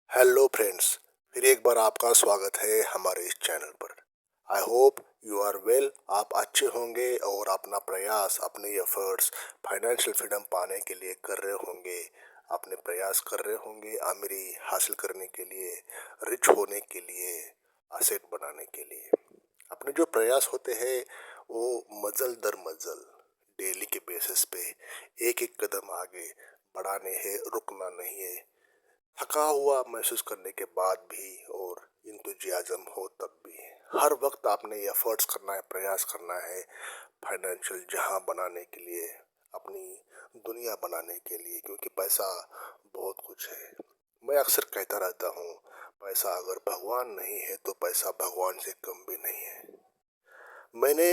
Hello friends. फिर एक बार आपका स्वागत है हमारे इस चैनल पर। I hope you are well. आप अच्छे होंगे और अपना प्रयास, अपने एफर्ट्स फाइनेंशियल फ्रीडम पाने के लिए कर रहे होंगे। अपने प्रयास कर रहे होंगे अमीरी हासिल करने के लिए, रिच होने के लिए, असेट बनाने के लिए। अपने जो प्रयास होते हैं वो मजल दर मजल डेली के बेसिस पे एक एक कदम आगे बढ़ाने हैं, रुकना नहीं है। थका हुआ महसूस करने के बाद भी और इंतुजियाज्म हो तब भी हर वक्त आपने एफर्ट्स करना है, प्रयास करना है फाइनेंशियल जहां बनाने के लिए, अपनी दुनिया बनाने के लिए, क्योंकि पैसा बहुत कुछ है। मैं अक्सर कहता रहता हूँ, पैसा अगर भगवान नहीं है तो पैसा भगवान से कम भी नहीं है। मैंने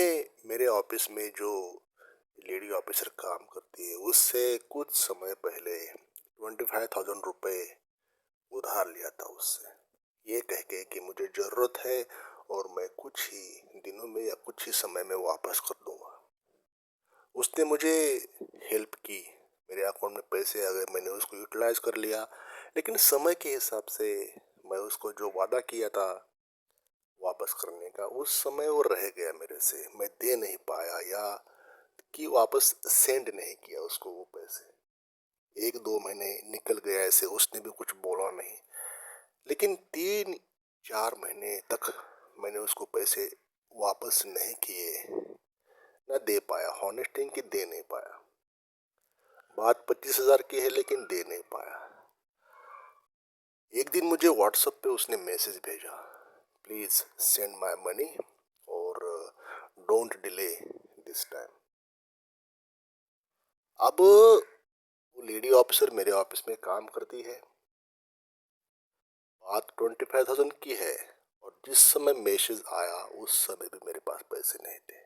मेरे ऑफिस में जो लेडी ऑफिसर काम करती है उससे कुछ समय पहले 25,000 रुपये उधार लिया था उससे, ये कह के कि मुझे ज़रूरत है और मैं कुछ ही दिनों में या कुछ ही समय में वापस कर दूंगा। उसने मुझे हेल्प की, मेरे अकाउंट में पैसे आ गए, मैंने उसको यूटिलाइज कर लिया। लेकिन समय के हिसाब से मैं उसको जो वादा किया था वापस करने का, उस समय वो रह गया मेरे से, मैं दे नहीं पाया या कि वापस सेंड नहीं किया उसको वो पैसे। 1-2 महीने निकल गया ऐसे, उसने भी कुछ बोला नहीं। लेकिन 3-4 महीने तक मैंने उसको पैसे वापस नहीं किए, ना दे पाया। हॉनेस्ट थिंग कि दे नहीं पाया। बात 25,000 की है लेकिन दे नहीं पाया। एक दिन मुझे व्हाट्सएप पे उसने मैसेज भेजा, प्लीज सेंड माय मनी और डोंट डिले दिस टाइम। अब वो लेडी ऑफिसर मेरे ऑफिस में काम करती है। बात 25,000 की है और जिस समय मैसेज आया उस समय भी मेरे पास पैसे नहीं थे।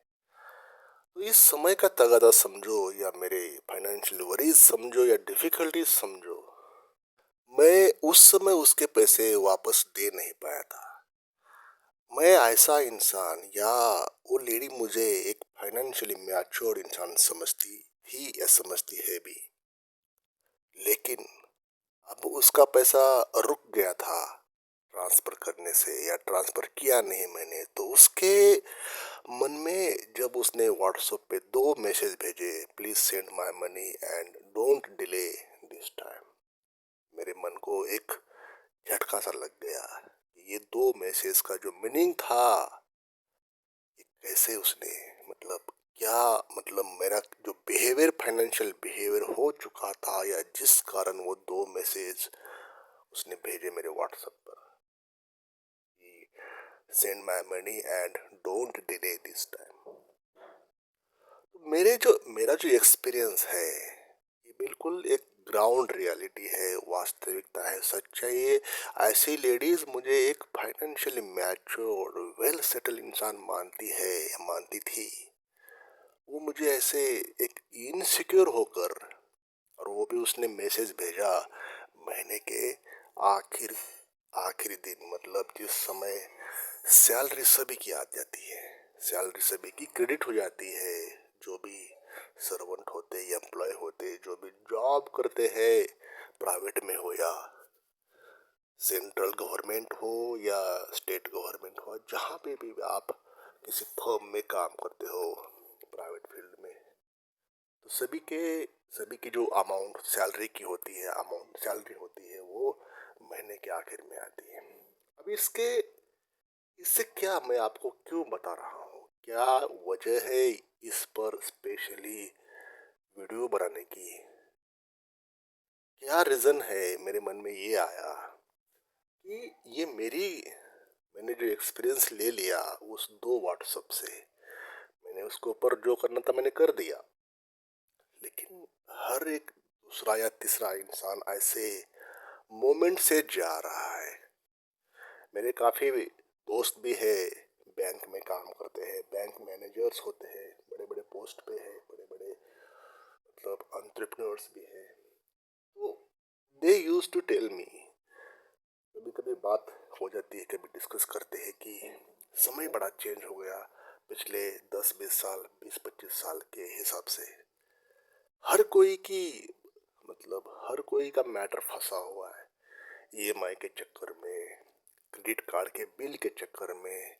तो इस समय का तगादा समझो या मेरे फाइनेंशियल वरीज समझो या डिफिकल्टीज समझो, मैं उस समय उसके पैसे वापस दे नहीं पाया था। मैं ऐसा इंसान या वो लेडी मुझे एक फाइनेंशियली मैच्योर इंसान समझती थी या समझती है भी, लेकिन अब उसका पैसा रुक गया था ट्रांसफर करने से, या ट्रांसफर किया नहीं मैंने। तो उसके मन में जब उसने व्हाट्सएप पे 2 मैसेज भेजे, please send my money and don't delay this time, मेरे मन को एक झटका सा लग गया। ये 2 मैसेज का जो मीनिंग था, ये कैसे उसने, मतलब क्या, मतलब मेरा जो बिहेवियर, फाइनेंशियल बिहेवियर हो चुका था या जिस कारण वो 2 मैसेज उसने भेजे मेरे व्हाट्सएप पर, send my money and don't delay this time. मेरा जो एक्सपीरियंस है ये बिल्कुल एक ग्राउंड रियलिटी है, वास्तविकता है, सच्चाई है। ऐसी लेडीज मुझे एक फाइनेंशियली मैच्योर वेल सेटल इंसान मानती है या मानती थी। वो मुझे ऐसे एक इनसिक्योर होकर, और वो भी उसने मैसेज भेजा महीने के आखिर आखिरी दिन, मतलब जिस समय सैलरी सभी की आ जाती है, सैलरी सभी की क्रेडिट हो जाती है, जो भी सर्वेंट होते, एम्प्लॉय होते, जो भी जॉब करते हैं, प्राइवेट में हो या सेंट्रल गवर्नमेंट हो या स्टेट गवर्नमेंट हो, जहाँ पे भी आप किसी फर्म में काम करते हो प्राइवेट फील्ड में, तो सभी की जो अमाउंट सैलरी की होती है, अमाउंट सैलरी होती है, वो महीने के आखिर में आती है। अब इससे क्या, मैं आपको क्यों बता रहा हूँ, क्या वजह है इस पर स्पेशली वीडियो बनाने की, क्या रीजन है, मेरे मन में ये आया कि ये मैंने जो एक्सपीरियंस ले लिया उस 2 व्हाट्सएप से, मैंने उसके ऊपर जो करना था मैंने कर दिया। लेकिन हर एक दूसरा या तीसरा इंसान ऐसे मोमेंट से जा रहा है। मेरे काफ़ी दोस्त भी है, बैंक में काम करते हैं, बैंक मैनेजर्स होते हैं, बड़े बड़े पोस्ट पे है, बड़े बड़े मतलब एंटरप्रेन्योर्स भी हैं। तो दे यूज टू टेल मी, कभी कभी बात हो जाती है, कभी डिस्कस करते हैं कि समय बड़ा चेंज हो गया पिछले 10-20 साल, 20-25 साल के हिसाब से। हर कोई की, मतलब हर कोई का मैटर फंसा हुआ है। ईएमआई के चक्कर में, क्रेडिट कार्ड के बिल के चक्कर में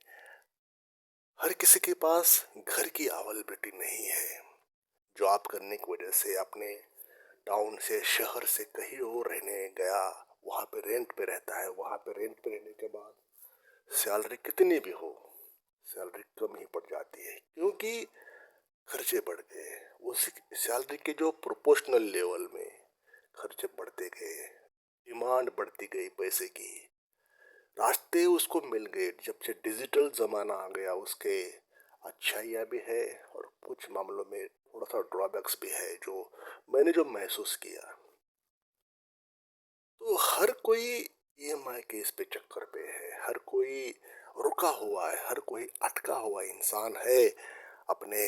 हर किसी के पास घर की अवेलेबिलिटी नहीं है। जॉब करने की वजह से अपने टाउन से शहर से कहीं और रहने गया, वहाँ पे रेंट पे रहता है। वहाँ पे रेंट पे रहने के बाद सैलरी कितनी भी हो, सैलरी कम ही पड़ जाती है क्योंकि खर्चे बढ़ गए। उसी सैलरी के जो प्रोपोर्शनल लेवल में खर्चे बढ़ते गए, डिमांड बढ़ती गई पैसे की, रास्ते उसको मिल गए। जब से डिजिटल जमाना आ गया, उसके अच्छाइयाँ भी है और कुछ मामलों में थोड़ा सा ड्रॉबैक्स भी है जो मैंने जो महसूस किया। तो हर कोई ईएमआई के इस पे चक्कर पे है, हर कोई रुका हुआ है, हर कोई अटका हुआ इंसान है अपने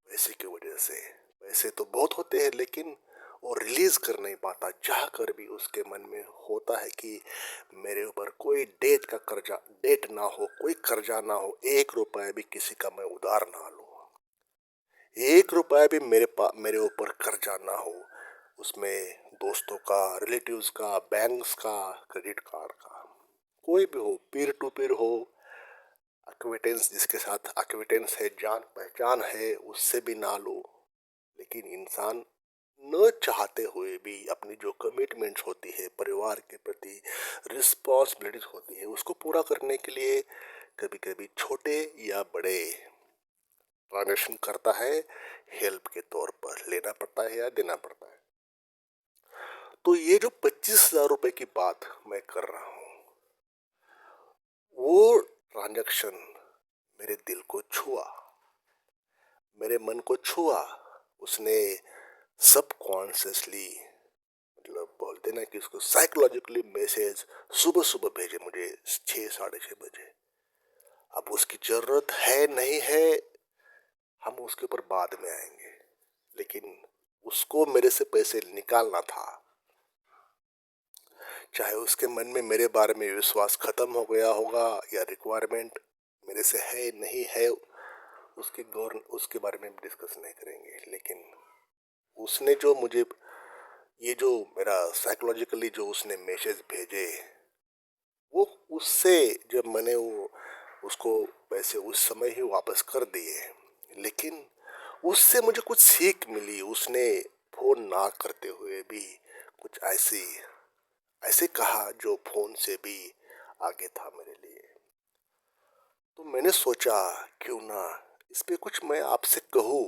पैसे की वजह से। पैसे तो बहुत होते हैं लेकिन वो रिलीज कर नहीं पाता, चाह कर भी उसके मन में होता है कि मेरे ऊपर कोई डेट ना हो, कोई कर्जा ना हो, 1 रुपया भी किसी का मैं उधार ना लूं, 1 रुपया भी मेरे ऊपर कर्जा ना हो, उसमें दोस्तों का, रिलेटिव्स का, बैंक्स का, क्रेडिट कार्ड का, कोई भी हो, पीर टू पीर हो, एक्विटेंस जिसके साथ एक्विटेंस है, जान पहचान है, उससे भी ना लो। लेकिन इंसान न चाहते हुए भी अपनी जो कमिटमेंट्स होती है, परिवार के प्रति रिस्पॉन्सिबिलिटीज होती है, उसको पूरा करने के लिए कभी कभी छोटे या बड़े ट्रांजेक्शन करता है, हेल्प के तौर पर लेना पड़ता है या देना पड़ता है। तो ये जो 25,000 रुपए की बात मैं कर रहा हूँ, वो ट्रांजैक्शन मेरे दिल को छुआ, मेरे मन को छुआ। उसने सब कॉन्शियसली, मतलब बोलते ना कि उसको साइकोलॉजिकली मैसेज सुबह सुबह भेजे मुझे 6, 6:30 बजे। अब उसकी जरूरत है नहीं है, हम उसके ऊपर बाद में आएंगे, लेकिन उसको मेरे से पैसे निकालना था। चाहे उसके मन में मेरे बारे में विश्वास खत्म हो गया होगा या रिक्वायरमेंट मेरे से है नहीं है, उसके बारे में डिस्कस नहीं करेंगे। लेकिन उसने जो मुझे, ये जो मेरा साइकोलॉजिकली जो उसने मैसेज भेजे, वो उससे जब मैंने वो उसको पैसे उस समय ही वापस कर दिए, लेकिन उससे मुझे कुछ सीख मिली। उसने फोन ना करते हुए भी कुछ ऐसी ऐसे कहा जो फोन से भी आगे था मेरे लिए। तो मैंने सोचा क्यों ना इस पे कुछ मैं आपसे कहूँ।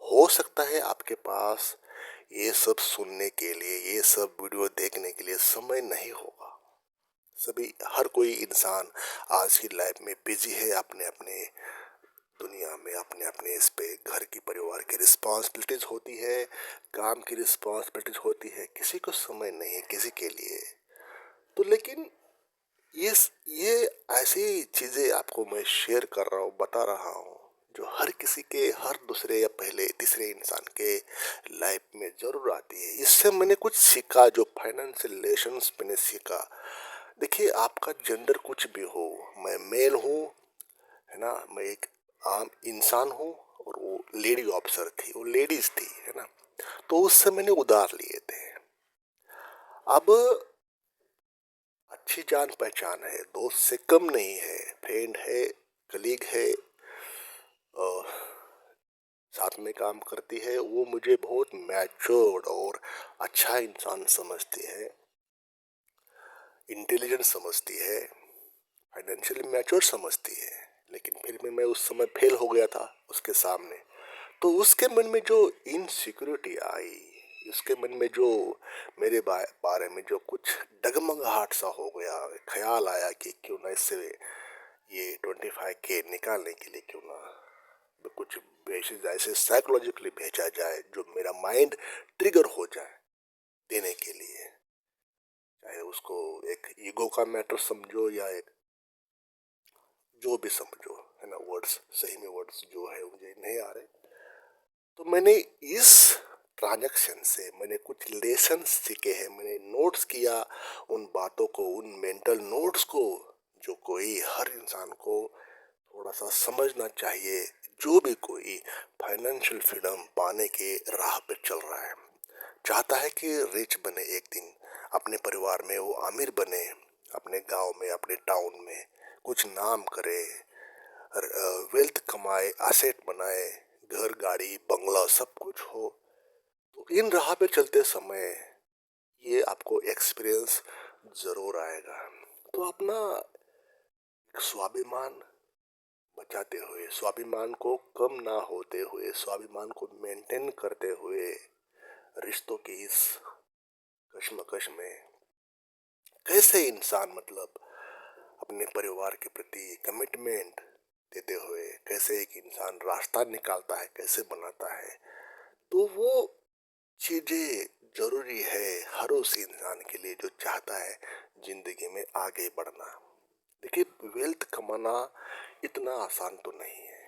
हो सकता है आपके पास ये सब सुनने के लिए, ये सब वीडियो देखने के लिए समय नहीं होगा। हर कोई इंसान आज की लाइफ में बिजी है, अपने अपने दुनिया में, अपने अपने इस पे घर की, परिवार की रिस्पॉन्सिबिलिटीज होती है, काम की रिस्पॉन्सिबिलिटीज होती है, किसी को समय नहीं है किसी के लिए। तो लेकिन ये ये ऐसी चीजें आपको मैं शेयर कर रहा हूँ, बता रहा हूँ, जो हर किसी के, हर दूसरे या पहले तीसरे इंसान के लाइफ में जरूर आती है। इससे मैंने कुछ सीखा, जो फाइनेंशियल रिलेशंस मैंने सीखा। देखिए, आपका जेंडर कुछ भी हो, मैं मेल हूँ, है ना, मैं एक आम इंसान हूँ, और वो लेडी ऑफिसर थी, वो लेडीज थी, है ना। तो उससे मैंने उधार लिए थे। अब अच्छी जान पहचान है, दोस्त से कम नहीं है, फ्रेंड है, कलीग है, और साथ में काम करती है, वो मुझे बहुत मैच्योर्ड और अच्छा इंसान समझती है, इंटेलिजेंट समझती है, फाइनेंशियली मैच्योर समझती है। लेकिन फिर भी मैं उस समय फेल हो गया था उसके सामने। तो उसके मन में जो इनसिक्योरिटी आई, उसके मन में जो मेरे बारे में जो कुछ डगमगाहट सा हो गया, ख्याल आया कि क्यों ना इससे ये 25K निकालने के लिए क्यों ना कुछ मैसेज ऐसे साइकोलॉजिकली भेजा जाए जो मेरा माइंड ट्रिगर हो जाए देने के लिए। चाहे उसको एक ईगो का मैटर समझो या एक जो भी समझो, है ना, वर्ड्स सही में वर्ड्स जो है मुझे नहीं आ रहे। तो मैंने इस ट्रांजैक्शन से मैंने कुछ लेसन सीखे हैं, मैंने नोट्स किया उन बातों को, उन मेंटल नोट्स को, जो कोई हर इंसान को थोड़ा सा समझना चाहिए, जो भी कोई फाइनेंशियल फ्रीडम पाने के राह पे चल रहा है, चाहता है कि रिच बने एक दिन, अपने परिवार में वो आमिर बने, अपने गांव में, अपने टाउन में कुछ नाम करे, वेल्थ कमाए, एसेट बनाए, घर गाड़ी बंगला सब कुछ हो। तो इन राह पे चलते समय ये आपको एक्सपीरियंस जरूर आएगा। तो अपना स्वाभिमान बचाते हुए, स्वाभिमान को कम ना होते हुए, स्वाभिमान को मेंटेन करते हुए रिश्तों की इस कश्मकश में कैसे इंसान मतलब अपने परिवार के प्रति कमिटमेंट देते हुए कैसे एक इंसान रास्ता निकालता है, कैसे बनाता है, तो वो चीजें जरूरी है हर उस इंसान के लिए जो चाहता है जिंदगी में आगे बढ़ना। देखिए, वेल्थ कमाना इतना आसान तो नहीं है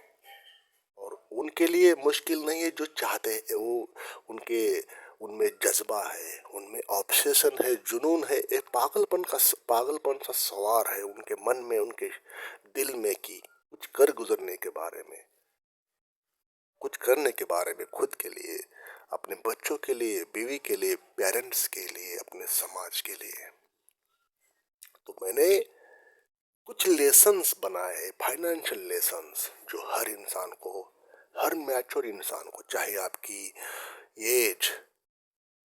और उनके लिए मुश्किल नहीं है जो चाहते हैं वो, उनके उनमें जज्बा है, उनमें ऑब्सेशन है, जुनून है, एक पागलपन सा सवार है उनके मन में, उनके दिल में कि कुछ कर गुजरने के बारे में, कुछ करने के बारे में, खुद के लिए, अपने बच्चों के लिए, बीवी के लिए, पेरेंट्स के लिए, अपने समाज के लिए। तो मैंने कुछ लेसन्स बनाए हैं, फाइनेंशियल लेसन्स, जो हर इंसान को, हर मैच्योर इंसान को, चाहे आपकी एज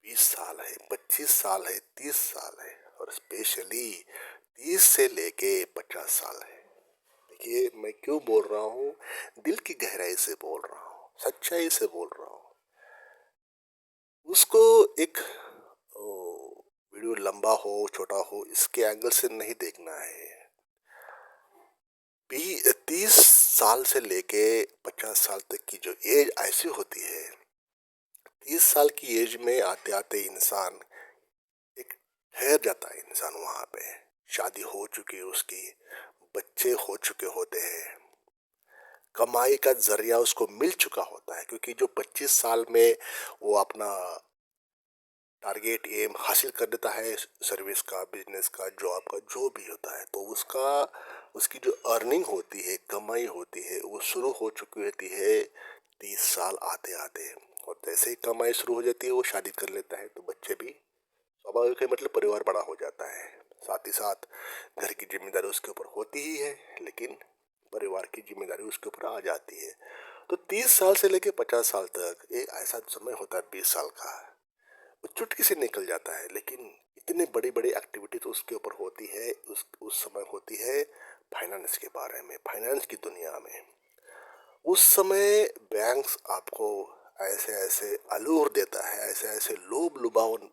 20 साल है, 25 साल है, 30 साल है और स्पेशली 30 से लेके 50 साल है। देखिए, मैं क्यों बोल रहा हूँ, दिल की गहराई से बोल रहा हूँ, सच्चाई से बोल रहा हूँ। उसको एक वीडियो लंबा हो छोटा हो इसके एंगल से नहीं देखना है। 30 साल से लेके 50 साल तक की जो एज ऐसी होती है, 30 साल की एज में आते आते इंसान एक ठहर जाता है। इंसान वहां पे शादी हो चुकी है, उसकी बच्चे हो चुके होते हैं, कमाई का जरिया उसको मिल चुका होता है, क्योंकि जो 25 साल में वो अपना टारगेट एम हासिल कर देता है, सर्विस का, बिजनेस का, जॉब का, जो भी होता है, तो उसकी जो अर्निंग होती है, कमाई होती है, वो शुरू हो चुकी होती है 30 साल आते आते। और जैसे ही कमाई शुरू हो जाती है वो शादी कर लेता है, तो बच्चे भी स्वाभाविक है, मतलब परिवार बड़ा हो जाता है। साथ ही साथ घर की जिम्मेदारी उसके ऊपर होती ही है, लेकिन परिवार की जिम्मेदारी उसके ऊपर आ जाती है। तो 30 साल से लेके 50 साल तक एक ऐसा समय होता है, 20 साल का, वो चुटकी से निकल जाता है। लेकिन इतने बड़ी बड़ी एक्टिविटी तो उसके ऊपर होती है, उस समय होती है फाइनेंस के बारे में, फाइनेंस की दुनिया में। उस समय बैंक्स आपको ऐसे ऐसे अलूर देता है, ऐसे ऐसे लोभ लुभावन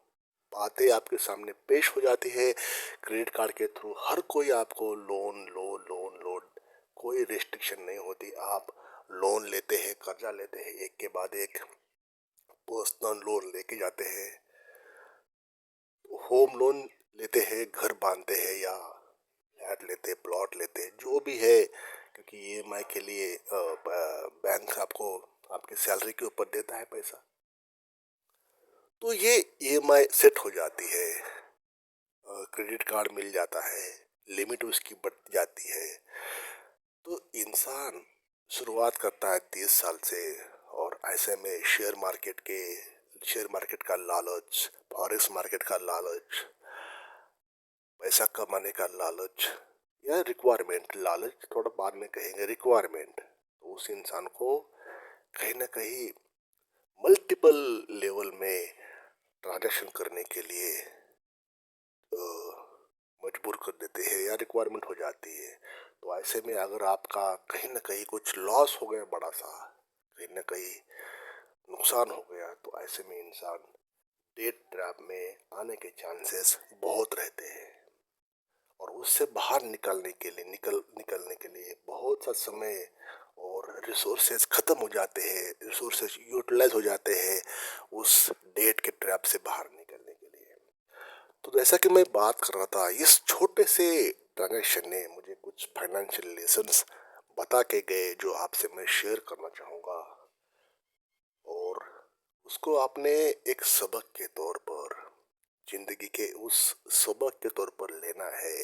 बातें आपके सामने पेश हो जाती है। क्रेडिट कार्ड के थ्रू हर कोई आपको लोन लो, लोन लो, कोई रिस्ट्रिक्शन नहीं होती। आप लोन लेते हैं, कर्जा लेते हैं, एक के बाद एक पर्सनल लोन लेके जाते हैं, होम लोन लेते हैं, घर बांधते हैं या फ्लैट लेते हैं, प्लॉट लेते हैं, जो भी है, क्योंकि ईएमआई के लिए बैंक आपको आपकी सैलरी के ऊपर देता है पैसा। तो ये ईएमआई सेट हो जाती है, क्रेडिट कार्ड मिल जाता है, लिमिट उसकी बढ़ जाती है। तो इंसान शुरुआत करता है 30 साल से, और ऐसे में शेयर मार्केट का लालच, फॉरेक्स मार्केट का लालच, पैसा कमाने का लालच या रिक्वायरमेंट, लालच थोड़ा बाद में कहेंगे, रिक्वायरमेंट, तो उस इंसान को कहीं ना कहीं मल्टीपल लेवल में ट्रांजैक्शन करने के लिए अ, मजबूर कर देते हैं या रिक्वायरमेंट हो जाती है। तो ऐसे में अगर आपका कहीं ना कहीं कुछ लॉस हो गया बड़ा सा, कहीं ना कहीं नुकसान हो गया, तो ऐसे में इंसान डेट ट्रैप में आने के चांसेस बहुत रहते हैं। और उससे बाहर निकलने के लिए बहुत सा समय और रिसोर्सेज खत्म हो जाते हैं, रिसोर्सेज यूटिलाइज हो जाते हैं उस डेट के ट्रैप से बाहर निकलने के लिए। तो जैसा कि मैं बात कर रहा था, इस छोटे से ट्रांजेक्शन ने मुझे कुछ फाइनेंशियल लेसन्स बता के गए, जो आपसे मैं शेयर करना चाहूँगा। और उसको आपने एक सबक के तौर पर, जिंदगी के उस सबक के तौर पर लेना है।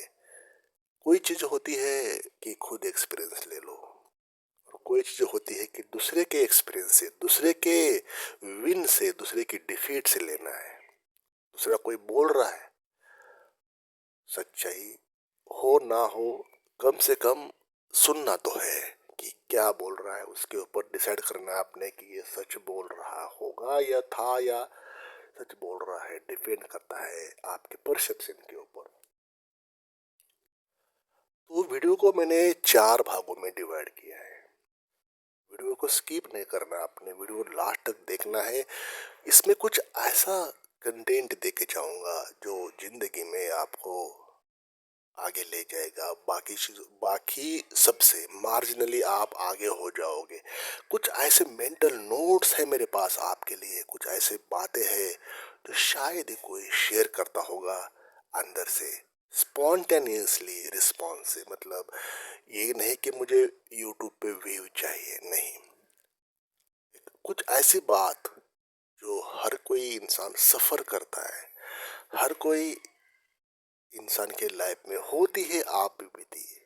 कोई चीज होती है कि खुद एक्सपीरियंस ले लो, और कोई चीज होती है कि दूसरे के एक्सपीरियंस से, दूसरे के विन से, दूसरे की डिफीट से लेना है। दूसरा कोई बोल रहा है सच्चाई हो ना हो, कम से कम सुनना तो है कि क्या बोल रहा है। उसके ऊपर डिसाइड करना है आपने कि ये सच बोल रहा होगा या था, या सच बोल रहा है। डिपेंड करता है आपके परसेप्शन के ऊपर। तो वीडियो को मैंने 4 भागों में डिवाइड किया है। वीडियो को स्किप नहीं करना, आपने वीडियो लास्ट तक देखना है। इसमें कुछ ऐसा कंटेंट दे के जाऊंगा जो जिंदगी में आपको आगे ले जाएगा। बाकी सबसे मार्जिनली आप आगे हो जाओगे। कुछ ऐसे मेंटल नोट्स है मेरे पास आपके लिए, कुछ ऐसे बातें हैं जो शायद ही कोई शेयर करता होगा अंदर से, स्पॉन्टेनियसली रिस्पॉन्स से। मतलब ये नहीं कि मुझे यूट्यूब पे व्यू चाहिए, नहीं। कुछ ऐसी बात जो हर कोई इंसान सफर करता है, हर कोई इंसान के लाइफ में होती है, आप भी बीती है।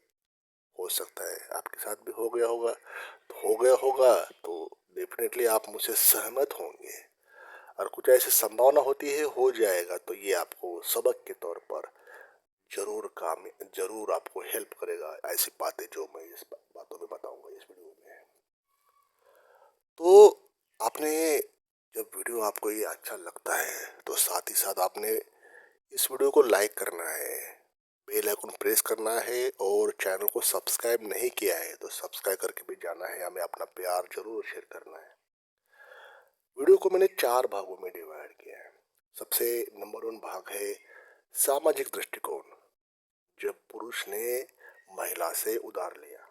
हो सकता है आपके साथ भी हो गया होगा, तो हो गया होगा तो डेफिनेटली आप मुझसे सहमत होंगे। और कुछ ऐसी संभावना होती है हो जाएगा, तो ये आपको सबक के तौर पर जरूर आपको हेल्प करेगा। ऐसी बातें जो मैं इस बातों में बताऊंगा इस वीडियो में। तो आपने, जब वीडियो आपको ये अच्छा लगता है तो साथ ही साथ आपने इस वीडियो को लाइक करना है, बेल आइकन प्रेस करना है, और चैनल को सब्सक्राइब नहीं किया है तो सब्सक्राइब करके भी जाना है। हमें अपना प्यार जरूर शेयर करना है। वीडियो को मैंने 4 भागों में डिवाइड किया है। सबसे नंबर 1 भाग है सामाजिक दृष्टिकोण, जब पुरुष ने महिला से उधार लिया।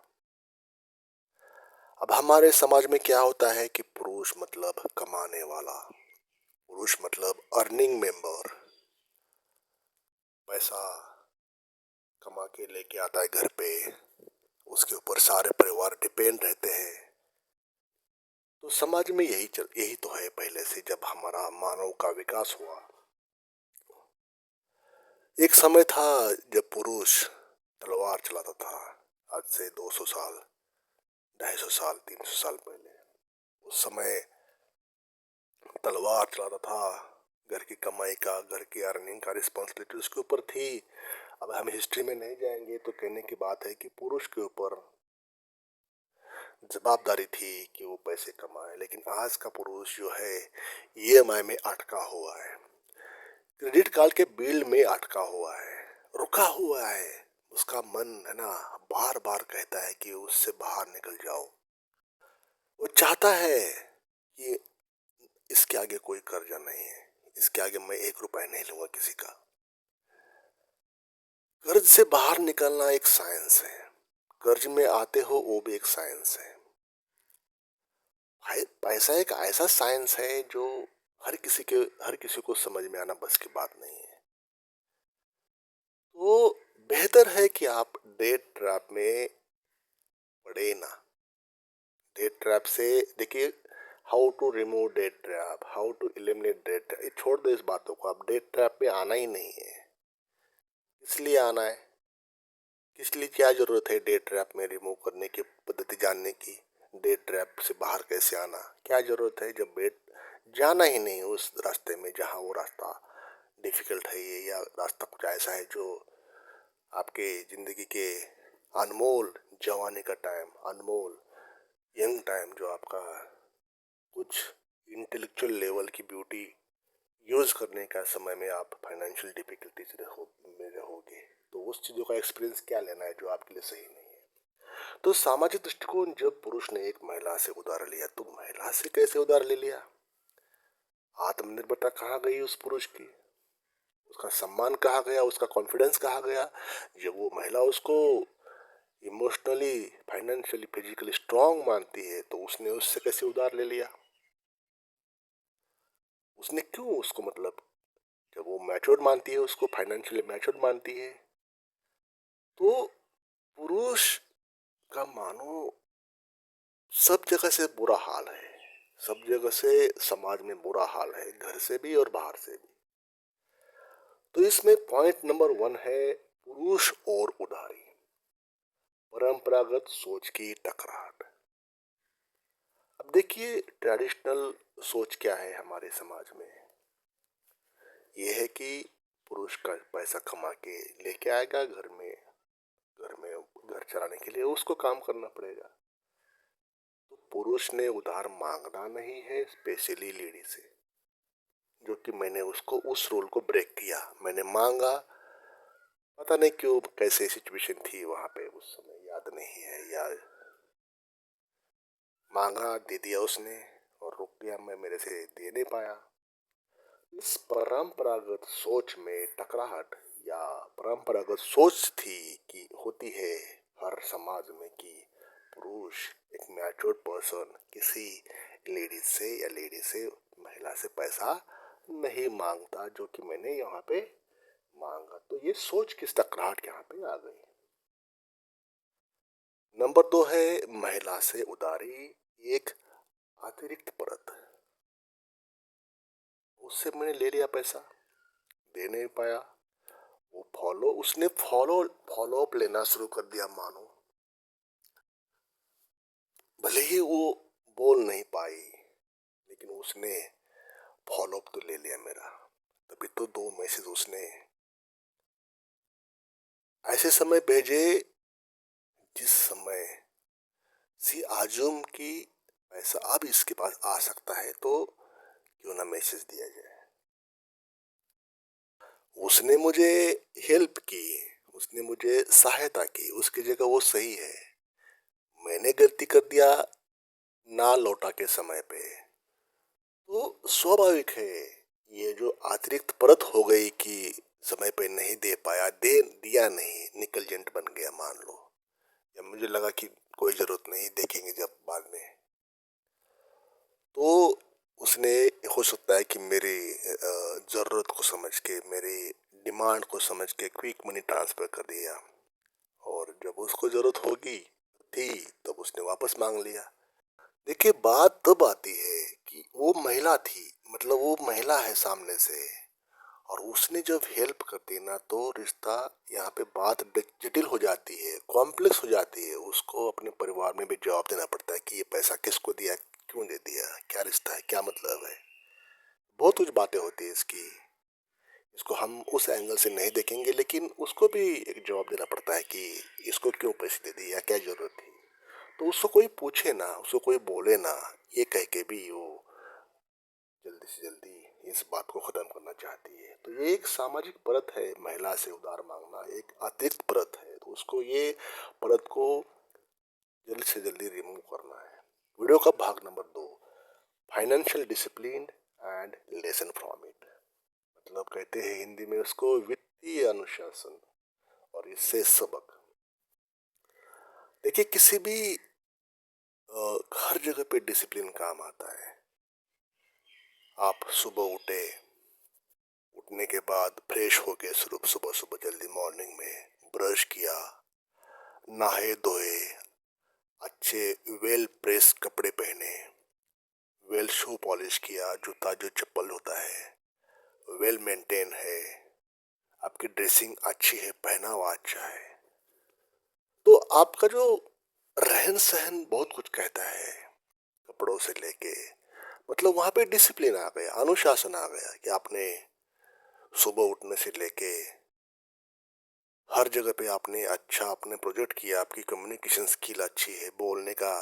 अब हमारे समाज में क्या होता है कि पुरुष मतलब कमाने वाला, पुरुष मतलब अर्निंग मेंबर, पैसा कमा के लेके आता है घर पे, उसके ऊपर सारे परिवार डिपेंड रहते हैं। तो समाज में यही तो है पहले से, जब हमारा मानव का विकास हुआ। एक समय था जब पुरुष तलवार चलाता था, आज से 200 साल, 250 साल, 300 साल पहले। उस समय तलवार चलाता था, घर की कमाई का, घर की अर्निंग का रिस्पॉन्सिबिलिटी उसके ऊपर थी। अब हम हिस्ट्री में नहीं जाएंगे तो कहने की बात है कि पुरुष के ऊपर जवाबदारी थी कि वो पैसे कमाए। लेकिन आज का पुरुष जो है ईएमआई में अटका हुआ है, क्रेडिट कार्ड के बिल में अटका हुआ है, रुका हुआ है। उसका मन है ना, बार बार कहता है कि उससे बाहर निकल जाओ। वो चाहता है कि इसके आगे कोई कर्जा नहीं है, इसके आगे मैं 1 रुपया नहीं लूंगा किसी का। कर्ज से बाहर निकलना एक साइंस है, कर्ज में आते हो वो भी एक साइंस है। पैसा एक ऐसा साइंस है जो हर किसी को समझ में आना बस की बात नहीं है। तो बेहतर है कि आप डेट ट्रैप में पड़े ना। डेट ट्रैप से देखिए, how to remove debt trap, how to eliminate debt trap, छोड़ दो इस बातों को। आप डेट ट्रैप में आना ही नहीं है। इसलिए आना है, किस लिए, क्या जरूरत है डेट ट्रैप में रिमूव करने की पद्धति जानने की? डेट ट्रैप से बाहर कैसे आना, क्या जरूरत है जब डेट जाना ही नहीं उस रास्ते में जहाँ वो रास्ता डिफिकल्ट है, ये या रास्ता कुछ ऐसा है जो आपके जिंदगी के अनमोल जवानी का टाइम, अनमोल यंग टाइम, जो आपका कुछ इंटेलेक्चुअल लेवल की ब्यूटी यूज करने का समय में आप फाइनेंशियल डिफिकल्टीज में रहोगे, तो उस चीजों का एक्सपीरियंस क्या लेना है जो आपके लिए सही नहीं है। तो सामाजिक दृष्टिकोण, जब पुरुष ने एक महिला से उधार लिया, तो महिला से कैसे उधार ले लिया? आत्मनिर्भरता कहाँ गई उस पुरुष की? उसका सम्मान कहाँ गया? उसका कॉन्फिडेंस कहाँ गया? जब वो महिला उसको इमोशनली, फाइनेंशियली, फिजिकली स्ट्रांग मानती है, तो उसने उससे कैसे उधार ले लिया? उसने क्यों उसको, मतलब जब वो मैच्योर्ड मानती है, उसको फाइनेंशियली मैच्योर्ड मानती है, तो पुरुष का मानो सब जगह से बुरा हाल है। सब जगह से समाज में बुरा हाल है, घर से भी और बाहर से भी। तो इसमें पॉइंट नंबर 1 है पुरुष और उधारी, परंपरागत सोच की टकराहट। अब देखिए, ट्रेडिशनल सोच क्या है हमारे समाज में? ये है कि पुरुष का पैसा कमा के लेके आएगा घर में घर चलाने के लिए उसको काम करना पड़ेगा। तो पुरुष ने उधार मांगना नहीं है, स्पेशली लेडी से। जो कि मैंने उसको उस रूल को ब्रेक किया, मैंने मांगा। पता नहीं क्यों, कैसे सिचुएशन थी वहां पे उस समय याद नहीं है, या मांगा दे दिया उसने और रुक गया, मैं मेरे से दे नहीं पाया। इस परंपरागत सोच में टकराहट या परंपरागत सोच थी कि होती है हर समाज में कि पुरुष एक मैच्योर्ड पर्सन किसी लेडी से महिला से पैसा नहीं मांगता, जो कि मैंने यहाँ पे मांगा। तो ये सोच किस टकराहट यहाँ पे आ गई। नंबर 2 है महिला से उधारी, एक अतिरिक्त परत। उससे मैंने ले लिया पैसा, दे नहीं पाया। उसने फॉलो अप लेना शुरू कर दिया मानो। भले ही वो बोल नहीं पाई, लेकिन उसने फॉलो अप तो ले लिया मेरा। तभी तो 2 मैसेज उसने ऐसे समय भेजे जिस समय सी आजुम की पैसा अब इसके पास आ सकता है, तो क्यों ना मैसेज दिया जाए। उसने मुझे हेल्प की, उसने मुझे सहायता की, उसकी जगह वो सही है। मैंने गलती कर दिया ना लौटा के समय पे, तो स्वाभाविक है ये जो अतिरिक्त परत हो गई कि समय पे नहीं दे पाया, दे दिया नहीं, निकलजेंट बन गया मान लो, या मुझे लगा कि कोई जरूरत नहीं, देखेंगे जब बाद में। तो उसने, हो सकता है कि मेरी जरूरत को समझ के, मेरी डिमांड को समझ के क्विक मनी ट्रांसफर कर दिया, और जब उसको जरूरत होगी थी तब उसने वापस मांग लिया। देखिए, बात तब आती है कि वो महिला थी, मतलब वो महिला है सामने से, और उसने जब हेल्प कर दी ना, तो रिश्ता यहाँ पे बात जटिल हो जाती है, कॉम्प्लेक्स हो जाती है। उसको अपने परिवार में भी जवाब देना पड़ता है कि ये पैसा किसको दिया, क्यों दे दिया, क्या रिश्ता है, क्या मतलब है। बहुत कुछ बातें होती है इसकी, इसको हम उस एंगल से नहीं देखेंगे, लेकिन उसको भी एक जवाब देना पड़ता है कि इसको क्यों पैसे दे दिए या क्या जरूरत थी। तो उसको कोई पूछे ना, उसको कोई बोले ना, ये कह के भी वो जल्दी से जल्दी इस बात को खत्म करना चाहती है। तो ये एक सामाजिक परत है, महिला से उधार मांगना एक अतिरिक्त परत है, तो उसको ये परत को जल्द से जल्दी रिमूव करना है। वीडियो का भाग number 2, financial discipline and lesson from it. मतलब कहते हैं हिंदी में उसको वित्तीय अनुशासन और इससे सबक। देखिए, किसी भी हर जगह पे डिसिप्लिन काम आता है। आप सुबह उठने के बाद फ्रेश हो गए, सुबह सुबह जल्दी मॉर्निंग में ब्रश किया, नहाए धोए, अच्छे वेल प्रेस कपड़े पहने, वेल शू पॉलिश किया, जूता जो चप्पल होता है वेल मेंटेन है, आपकी ड्रेसिंग अच्छी है, पहनावा अच्छा है, तो आपका जो रहन सहन बहुत कुछ कहता है, कपड़ों से लेके। मतलब वहां पे डिसिप्लिन आ गया, अनुशासन आ गया कि आपने सुबह उठने से लेके हर जगह पे आपने अच्छा अपने प्रोजेक्ट किया, आपकी कम्युनिकेशन स्किल अच्छी है, बोलने का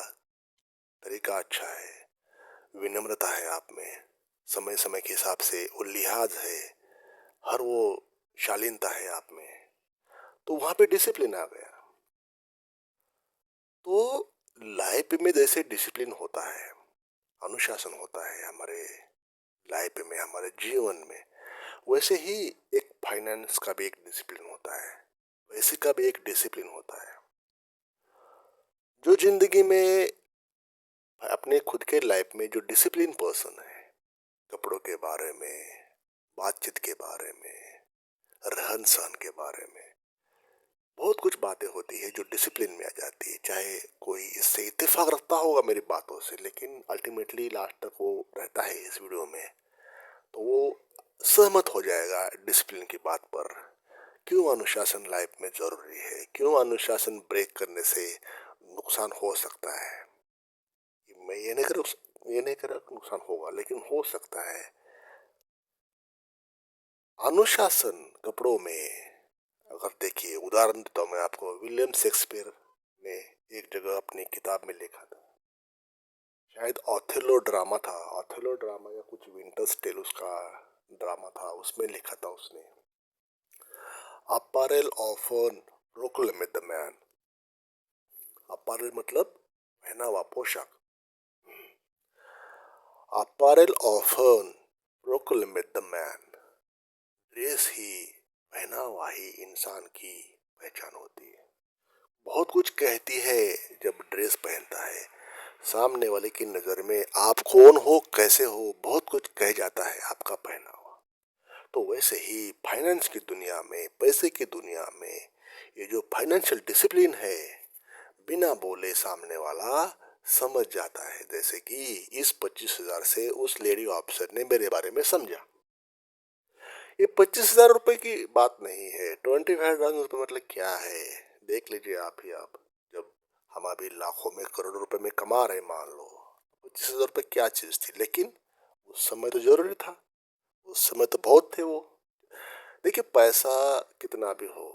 तरीका अच्छा है, विनम्रता है आप में, समय समय के हिसाब से वो लिहाज है, हर वो शालीनता है आप में, तो वहां पे डिसिप्लिन आ गया। तो लाइफ में जैसे डिसिप्लिन होता है, अनुशासन होता है हमारे लाइफ में, हमारे जीवन में, वैसे ही एक फाइनेंस का भी एक डिसिप्लिन होता है, वैसे का भी एक डिसिप्लिन होता है। जो जिंदगी में अपने खुद के लाइफ में जो डिसिप्लिन पर्सन है, कपड़ों के बारे में, बातचीत के बारे में, रहन सहन के बारे में, बहुत कुछ बातें होती है जो डिसिप्लिन में आ जाती है। चाहे कोई इससे इत्तेफाक रखता होगा मेरी बातों से, लेकिन अल्टीमेटली लास्ट तक वो रहता है इस वीडियो में, तो वो सहमत हो जाएगा डिसिप्लिन की बात पर। क्यों अनुशासन लाइफ में जरूरी है, क्यों अनुशासन ब्रेक करने से नुकसान हो सकता है। मैं ये नहीं कर नुकसान होगा, लेकिन हो सकता है। अनुशासन कपड़ों में अगर देखिए, उदाहरण देता हूँ मैं आपको। विलियम शेक्सपियर ने एक जगह अपनी किताब में लिखा था, शायद ऑथेलो ड्रामा था, ऑथेलो ड्रामा या कुछ विंटर्स टेल उसका ड्रामा था, उसमें लिखा था उसने, apparel often proclaimed the man. Apparel मतलब पहनावा, पोशाक। Apparel often proclaimed the man. Dress ही, पहनावा ही इंसान की पहचान होती है। बहुत कुछ कहती है जब ड्रेस पहनता है। सामने वाले की नजर में आप कौन हो, कैसे हो, बहुत कुछ कह जाता है आपका पहनावा। तो वैसे ही फाइनेंस की दुनिया में, पैसे की दुनिया में, ये जो फाइनेंशियल डिसिप्लिन है, बिना बोले सामने वाला समझ जाता है। जैसे कि इस 25,000 से उस लेडी ऑफिसर ने मेरे बारे में समझा। ये 25,000 रुपए की बात नहीं है। 25,000 रुपये मतलब क्या है, देख लीजिए आप ही आप। जब हम अभी लाखों में, करोड़ों रुपए में कमा रहे, मान लो, 25,000 रुपये क्या चीज थी, लेकिन उस समय तो जरूरी था, उस समय तो बहुत थे वो। देखिए, पैसा कितना भी हो,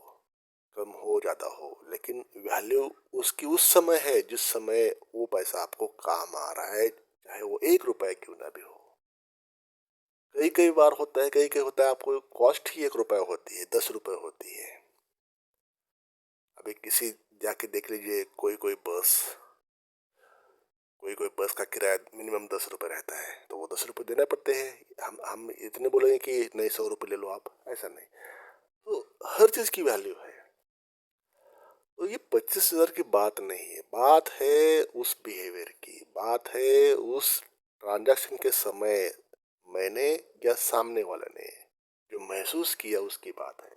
कम हो ज्यादा हो, लेकिन वैल्यू उसकी उस समय है जिस समय वो पैसा आपको काम आ रहा है, चाहे वो 1 रुपए क्यों ना भी हो। कई कई बार होता है, कई कई होता है आपको कॉस्ट ही 1 रुपए होती है, 10 रुपए होती है। अभी किसी जाके देख लीजिए, कोई कोई बस का किराया मिनिमम 10 रुपए रहता है, तो वो 10 रुपए देना पड़ते हैं। हम इतने बोलेंगे कि नहीं 100 रुपये ले लो आप, ऐसा नहीं। तो हर चीज की वैल्यू है। तो ये 25,000 की बात नहीं है, बात है उस बिहेवियर की, बात है उस ट्रांजैक्शन के समय मैंने या सामने वाले ने जो महसूस किया, उसकी बात है।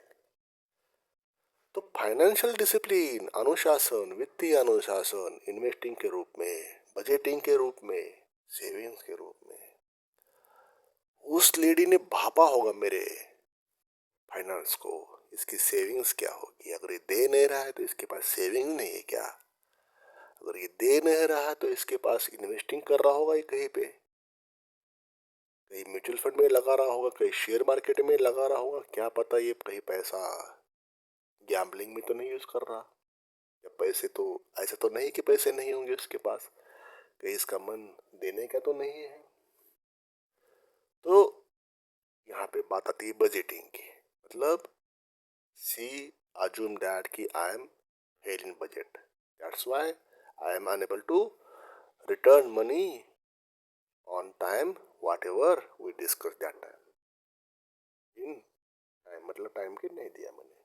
तो फाइनेंशियल डिसिप्लिन, अनुशासन, वित्तीय अनुशासन, इन्वेस्टिंग के रूप में, बजटिंग के रूप में, सेविंग्स के रूप में, उस लेडी ने भापा होगा मेरे फाइनेंस को, इसकी सेविंग्स क्या होगी। अगर ये दे नहीं रहा है तो इसके पास सेविंग नहीं है क्या? अगर ये दे नहीं रहा है तो इसके पास इन्वेस्टिंग कर रहा होगा ये कहीं पे, कहीं म्यूचुअल फंड में लगा रहा होगा, कहीं शेयर मार्केट में लगा रहा होगा, क्या पता ये कहीं पैसा गैम्बलिंग में तो नहीं यूज कर रहा। या पैसे तो, ऐसा तो नहीं कि पैसे नहीं होंगे उसके पास, कहीं इसका मन देने का तो नहीं है। तो यहाँ पे बात आती है बजटिंग की। मतलब सी assume that कि I am fail in budget, that's why I am unable to return money on time whatever we discussed that time in time, मतलब टाइम के नहीं दिया मैंने।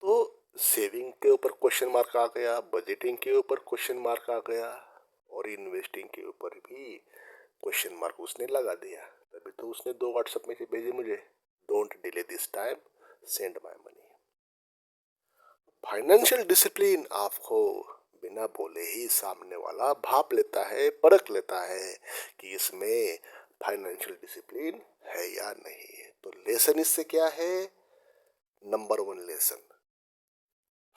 तो सेविंग के ऊपर क्वेश्चन मार्क आ गया, बजटिंग के ऊपर क्वेश्चन मार्क आ गया, और इन्वेस्टिंग के ऊपर भी क्वेश्चन मार्क उसने लगा दिया। तभी तो उसने 2 व्हाट्सएप में से भेजे मुझे, don't delay this time, send my money. Financial discipline आपको बिना बोले ही सामने वाला भाप लेता है, परख लेता है कि इसमें फाइनेंशियल डिसिप्लिन है या नहीं है। तो लेसन इससे क्या है? नंबर 1 लेसन,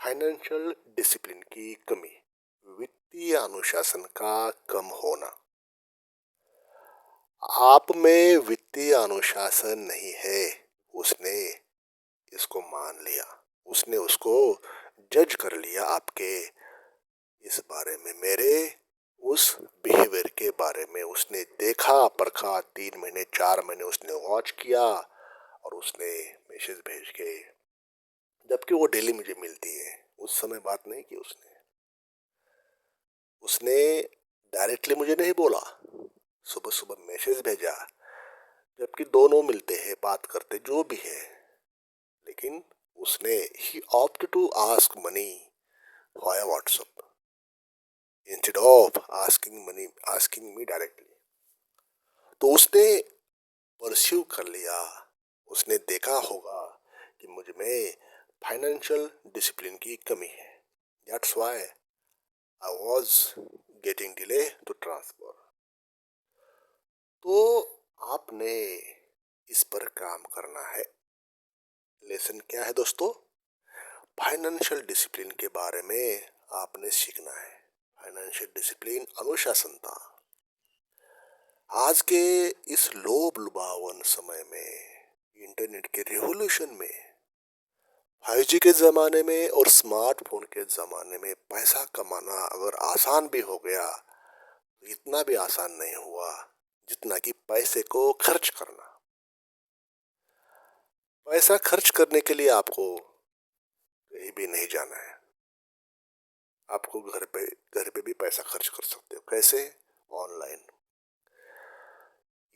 फाइनेंशियल डिसिप्लिन की कमी, वित्तीय अनुशासन का कम होना। आप में वित्तीय अनुशासन नहीं है, उसने इसको मान लिया, उसने उसको जज कर लिया आपके इस बारे में, मेरे उस बिहेवियर के बारे में। उसने देखा, परखा, 3 महीने 4 महीने उसने वॉच किया, और उसने मैसेज भेज के, जबकि वो डेली मुझे मिलती है, उस समय बात नहीं की उसने। उसने डायरेक्टली मुझे नहीं बोला, सुबह सुबह मैसेज भेजा, जबकि दोनों मिलते हैं, बात करते जो भी है, लेकिन उसने ही opt to ask money via WhatsApp instead of asking me directly. तो उसने परस्यू कर लिया, उसने देखा होगा कि मुझ में फाइनेंशियल डिसिप्लिन की कमी है, that's why I was getting delay to transfer. तो आपने इस पर काम करना है। लेसन क्या है दोस्तों? फाइनेंशियल डिसिप्लिन के बारे में आपने सीखना है। फाइनेंशियल डिसिप्लिन अनुशासनता। आज के इस लोभ लुभावन समय में, इंटरनेट के रिवॉल्यूशन में, 5G के ज़माने में और स्मार्टफोन के ज़माने में पैसा कमाना अगर आसान भी हो गया तो इतना भी आसान नहीं हुआ जितना कि पैसे को खर्च करना। पैसा खर्च करने के लिए आपको कहीं भी नहीं जाना है। आपको घर पे भी पैसा खर्च कर सकते हो। कैसे? ऑनलाइन।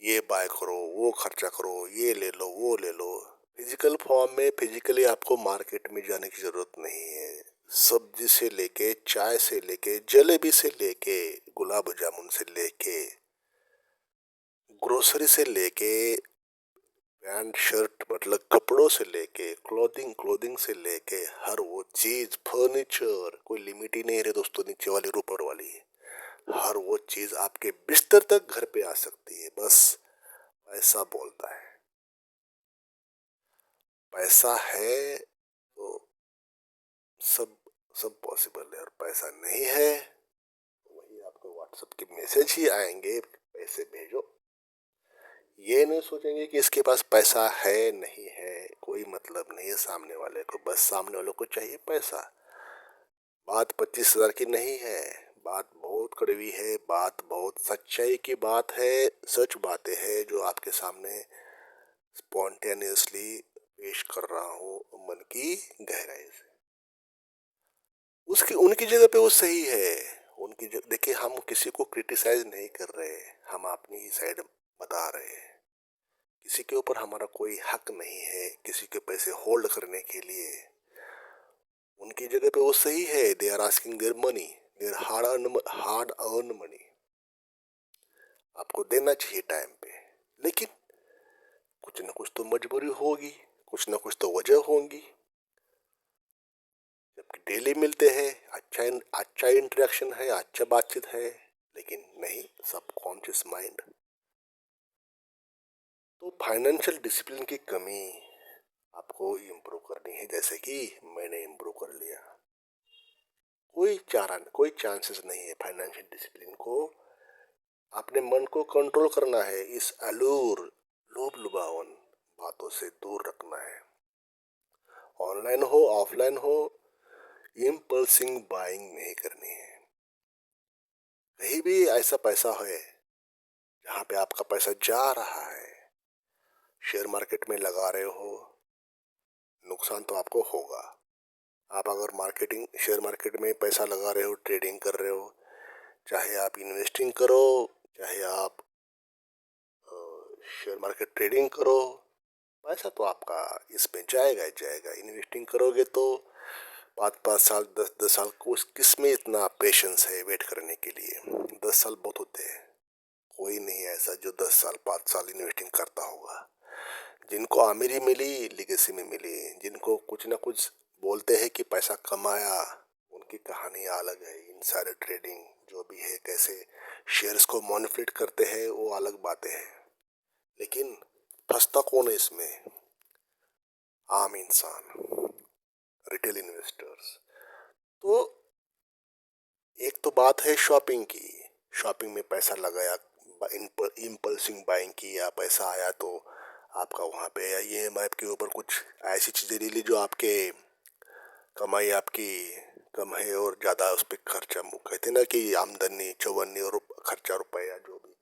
ये बाय करो, वो खर्चा करो, ये ले लो, वो ले लो। फिजिकल फॉर्म में फिजिकली आपको मार्केट में जाने की जरूरत नहीं है। सब्जी से लेके, चाय से लेके, जलेबी से लेके, गुलाब जामुन से लेके, ग्रोसरी से लेके, पैंट शर्ट मतलब कपड़ों से लेके, क्लोथिंग से लेके, हर वो चीज, फर्नीचर, कोई लिमिट ही नहीं रहे दोस्तों, नीचे वाली ऊपर वाली, हर वो चीज आपके बिस्तर तक घर पे आ सकती है। बस पैसा बोलता है। पैसा है तो सब सब पॉसिबल है, और पैसा नहीं है तो वही आपको व्हाट्सएप के मैसेज ही आएंगे, पैसे भेजो। ये नहीं सोचेंगे कि इसके पास पैसा है नहीं है, कोई मतलब नहीं है सामने वाले को, बस सामने वाले को चाहिए पैसा। बात 25,000 की नहीं है, बात बहुत कड़वी है, बात बहुत सच्चाई की बात है, सच बातें हैं जो आपके सामने स्पॉन्टेनियसली पेश कर रहा हूँ मन की गहराई से। उसकी उनकी जगह पे वो सही है। देखिए, हम किसी को क्रिटिसाइज नहीं कर रहे, हम अपनी ही साइड बता रहे हैं। किसी के ऊपर हमारा कोई हक नहीं है किसी के पैसे होल्ड करने के लिए। उनकी जगह पे वो सही है। They are asking their money, their hard earn money. आपको देना चाहिए टाइम पे, लेकिन कुछ ना कुछ तो मजबूरी होगी, कुछ ना कुछ तो वजह होंगी। जबकि डेली मिलते हैं, अच्छा इंटरेक्शन है, अच्छा बातचीत है, लेकिन नहीं, सबकॉन्शियस माइंड। तो फाइनेंशियल डिसिप्लिन की कमी आपको इम्प्रूव करनी है, जैसे कि मैंने इम्प्रूव कर लिया। कोई चांसेस नहीं है फाइनेंशियल डिसिप्लिन को। अपने मन को कंट्रोल करना है, इस लोभ लुभावन बातों से दूर रखना है। ऑनलाइन हो ऑफलाइन हो, इम्पल्सिंग बाइंग नहीं करनी है। कहीं भी ऐसा पैसा है जहाँ पे आपका पैसा जा रहा है, शेयर मार्केट में लगा रहे हो, नुकसान तो आपको होगा। आप अगर शेयर मार्केट में पैसा लगा रहे हो, ट्रेडिंग कर रहे हो, चाहे आप इन्वेस्टिंग करो, चाहे आप शेयर मार्केट ट्रेडिंग करो, पैसा तो आपका इसमें जाएगा ही जाएगा। इन्वेस्टिंग करोगे तो 5-5 साल, 10-10 साल, किस में इतना पेशेंस है वेट करने के लिए? 10 साल बहुत होते हैं। कोई नहीं है ऐसा जो 10 साल 5 साल इन्वेस्टिंग करता होगा। जिनको आमिरी मिली, लिगेसी में मिली। जिनको कुछ ना कुछ बोलते हैं कि पैसा कमाया, उनकी कहानी अलग है। इनसाइडर ट्रेडिंग जो भी है, कैसे शेयर्स को मॉनिपुलेट करते हैं, वो अलग बातें हैं। लेकिन फंसता कौन है इसमें? आम इंसान, रिटेल इन्वेस्टर्स। तो एक तो बात है शॉपिंग की। शॉपिंग में पैसा लगाया, इम्पल्सिंग बाइंग की, या पैसा आया तो आपका वहाँ पे या EMI के ऊपर कुछ ऐसी चीज़ें ले ली जो आपके कमाई आपकी कम है और ज़्यादा उस पर खर्चा, कहते ना कि आमदनी चौवन्नी और खर्चा रुपया, जो भी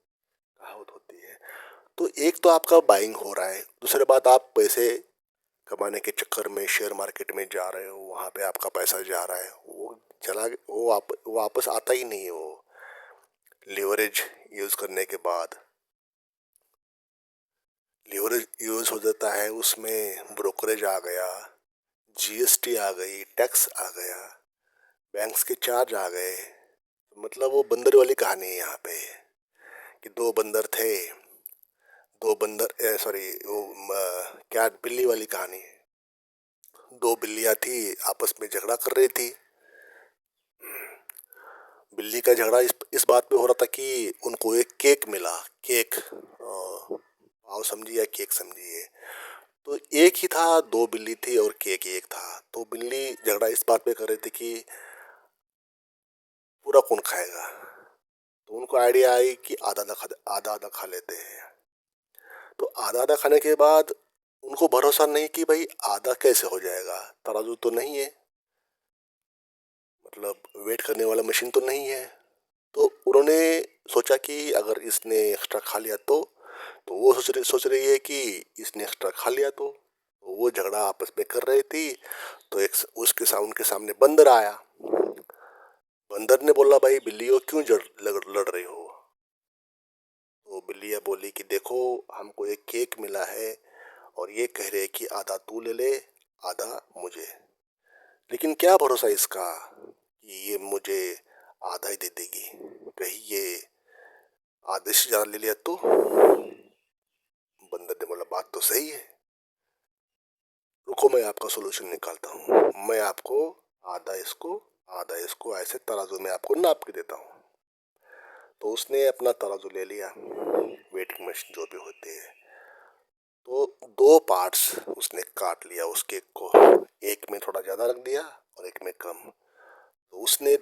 कहावत होती है। तो एक तो आपका बाइंग हो रहा है, दूसरी बात आप पैसे कमाने के चक्कर में शेयर मार्केट में जा रहे हो, वहाँ पे आपका पैसा जा रहा है, वो वापस आता ही नहीं है। वो लिवरेज यूज करने के बाद लिवरेज यूज हो जाता है, उसमें ब्रोकरेज आ गया, GST आ गई, टैक्स आ गया, बैंक्स के चार्ज आ गए। मतलब वो बंदर वाली कहानी है यहाँ पे, कि दो बंदर थे, दो बंदर सॉरी वो क्या, बिल्ली वाली कहानी है। दो बिल्लियाँ थी, आपस में झगड़ा कर रही थी। बिल्ली का झगड़ा इस बात पे हो रहा था कि उनको एक केक मिला। केक पाव समझिए या केक समझिए, तो एक ही था, दो बिल्ली थी और केक एक था। तो बिल्ली झगड़ा इस बात पे कर रही थी कि पूरा कौन खाएगा। तो उनको आइडिया आई कि आधा आधा खा लेते हैं। तो आधा आधा खाने के बाद उनको भरोसा नहीं कि भाई आधा कैसे हो जाएगा, तराजू तो नहीं है, मतलब वेट करने वाला मशीन तो नहीं है। तो उन्होंने सोचा कि अगर इसने एक्स्ट्रा खा लिया तो वो सोच रही है कि इसने एक्स्ट्रा खा लिया तो वो झगड़ा आपस में कर रही थी। तो उनके सामने बंदर आया। बंदर ने बोला, भाई बिल्लियों क्यों लड़ रही हो? तो बिल्लियाँ बोली कि देखो, हमको एक केक मिला है और ये कह रहे कि आधा तू ले ले, आधा मुझे। लेकिन क्या भरोसा इसका कि ये मुझे आधा ही दे देगी, कहीं ये आधे से ज्यादा ले लिया तो? बंदर ने बोला, बात तो सही है, रुको मैं आपका सोल्यूशन निकालता हूँ। मैं आपको आधा इसको ऐसे तराजू में आपको नाप के देता हूँ। तो उसने अपना तराजू ले लिया, वेटिंग मशीन जो भी होती है। तो दो पार्ट्स उसने काट लिया उस केक को, एक में थोड़ा ज्यादा रख दिया और एक में कम। तो उसने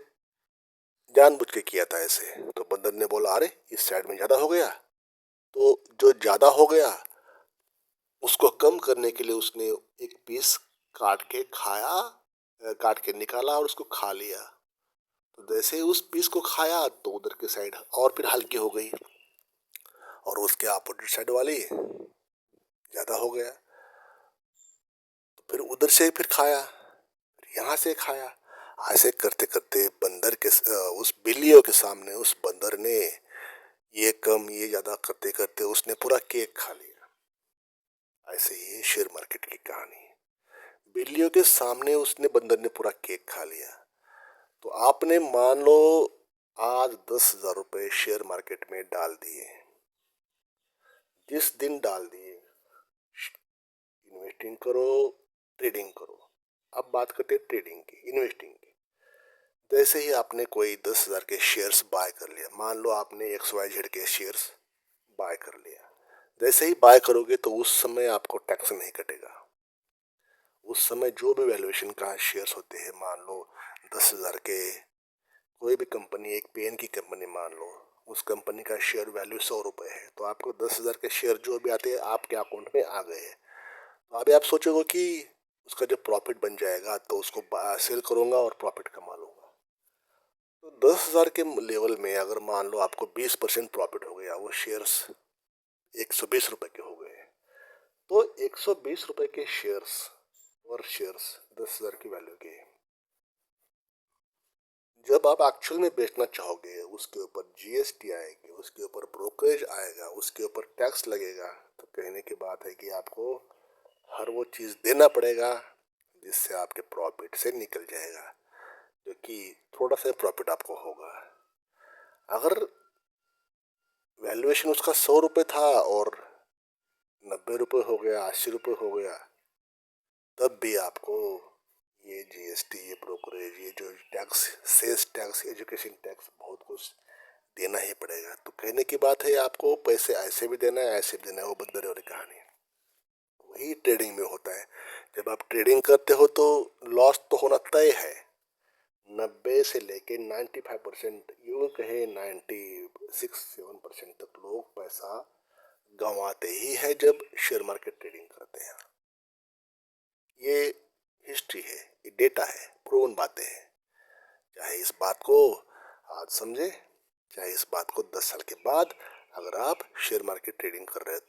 जानबूझ के किया था ऐसे। तो बंदर ने बोला, अरे इस साइड में ज्यादा हो गया। तो जो ज्यादा हो गया उसको कम करने के लिए उसने एक पीस काट के खाया, काट के निकाला और उसको खा लिया। तो जैसे ही उस पीस को खाया तो उधर की साइड और फिर हल्की हो गई और उसके अपोजिट साइड वाली ज्यादा हो गया। तो फिर उधर से फिर खाया, यहाँ से खाया। ऐसे करते करते उस बिल्लियों के सामने उस बंदर ने ये कम ये ज्यादा करते करते उसने पूरा केक खा लिया। ऐसे ही शेयर मार्केट की कहानी, बिल्लियों के सामने उसने बंदर ने पूरा केक खा लिया। तो आपने मान लो आज 10,000 रुपये शेयर मार्केट में डाल दिए। जिस दिन डाल दिए, इन्वेस्टिंग करो, ट्रेडिंग करो। अब बात करते हैं ट्रेडिंग की, इन्वेस्टिंग की। जैसे ही आपने कोई 10,000 के शेयर्स बाय कर लिया, मान लो आपने XYZ के शेयर्स बाय कर लिया। जैसे ही बाय करोगे तो उस समय आपको टैक्स नहीं कटेगा। उस समय जो भी वैल्यूएशन का शेयर्स होते हैं, मान लो 10,000 के, कोई भी कंपनी, एक पेन की कंपनी मान लो, उस कंपनी का शेयर वैल्यू 100 रुपये है, तो आपको 10,000 के शेयर जो भी आते हैं आपके अकाउंट में आ गए हैं। तो अभी आप सोचोगे कि उसका जो प्रॉफिट बन जाएगा तो उसको सेल करूंगा और प्रॉफिट कमा लूंगा। तो 10,000 के लेवल में अगर मान लो आपको 20% प्रॉफिट हो गया, वो शेयर्स 120 रुपए के हो गए, तो 120 रुपए के शेयर्स और शेयर्स 10,000 की वैल्यू के, जब आप एक्चुअल में बेचना चाहोगे उसके ऊपर GST आएगी, उसके ऊपर ब्रोकरेज आएगा, उसके ऊपर टैक्स लगेगा। तो कहने की बात है कि आपको हर वो चीज़ देना पड़ेगा जिससे आपके प्रॉफिट से निकल जाएगा, जो कि थोड़ा सा प्रॉफिट आपको होगा। अगर वैल्यूएशन उसका 100 रुपये था और 90 रुपये हो गया, 80 रुपये हो गया, तब भी आपको ये GST, ये ब्रोकरेज, ये जो tax, sales tax, education tax, बहुत कुछ देना ही पड़ेगा। तो कहने की बात है, आपको पैसे ऐसे भी देना है, ऐसे भी देना है, वो बंदर वाली कहानी है। वही ट्रेडिंग में होता है। जब आप ट्रेडिंग करते हो तो लॉस तो होना तय है। 90 से लेके 95%, यूं कहे 96-7% तक लोग पैसा गंवाते ही है जब शेयर मार्केट ट्रेडिंग करते हैं। ये हिस्ट्री है, ये डेटा है, प्रूवन बातें हैं। चाहे इस बात को आज समझे, चाहे इस बात को 10 साल के बाद अगर आप शेयर मार्केट ट्रेडिंग कर रहे हो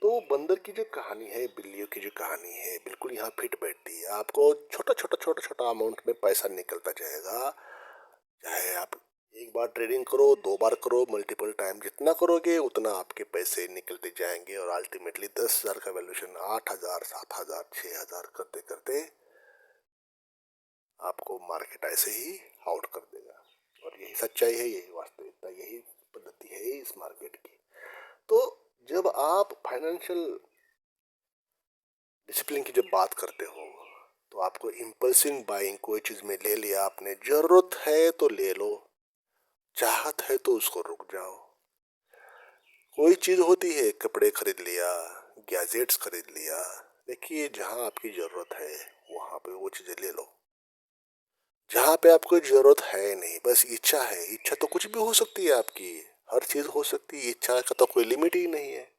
तो बंदर की जो कहानी है, बिल्लियों की जो कहानी है, बिल्कुल यहाँ फिट बैठती है। आपको छोटा छोटा अमाउंट में पैसा निकलता जाएगा। चाहे आप एक बार ट्रेडिंग करो, 2 बार करो, मल्टीपल टाइम जितना करोगे उतना आपके पैसे निकलते जाएंगे और अल्टीमेटली 10,000 का वैल्यूएशन 8,000, 7,000, 6,000 करते करते आपको मार्केट ऐसे ही आउट कर देगा। और यही सच्चाई है, यही वास्तविकता, यही पद्धति है इस मार्केट की। तो जब आप फाइनेंशियल डिसिप्लिन की जब बात करते हो तो आपको इम्पल्सिव बाइंग, कोई चीज में ले लिया आपने, जरूरत है तो ले लो, चाहत है तो उसको रुक जाओ। कोई चीज होती है, कपड़े खरीद लिया, गैजेट्स खरीद लिया, देखिए जहां आपकी जरूरत है वहां पे वो चीजें ले लो। जहां पे आपको जरूरत है नहीं, बस इच्छा है, इच्छा तो कुछ भी हो सकती है आपकी, हर चीज हो सकती है, इच्छा का तो कोई लिमिट ही नहीं है।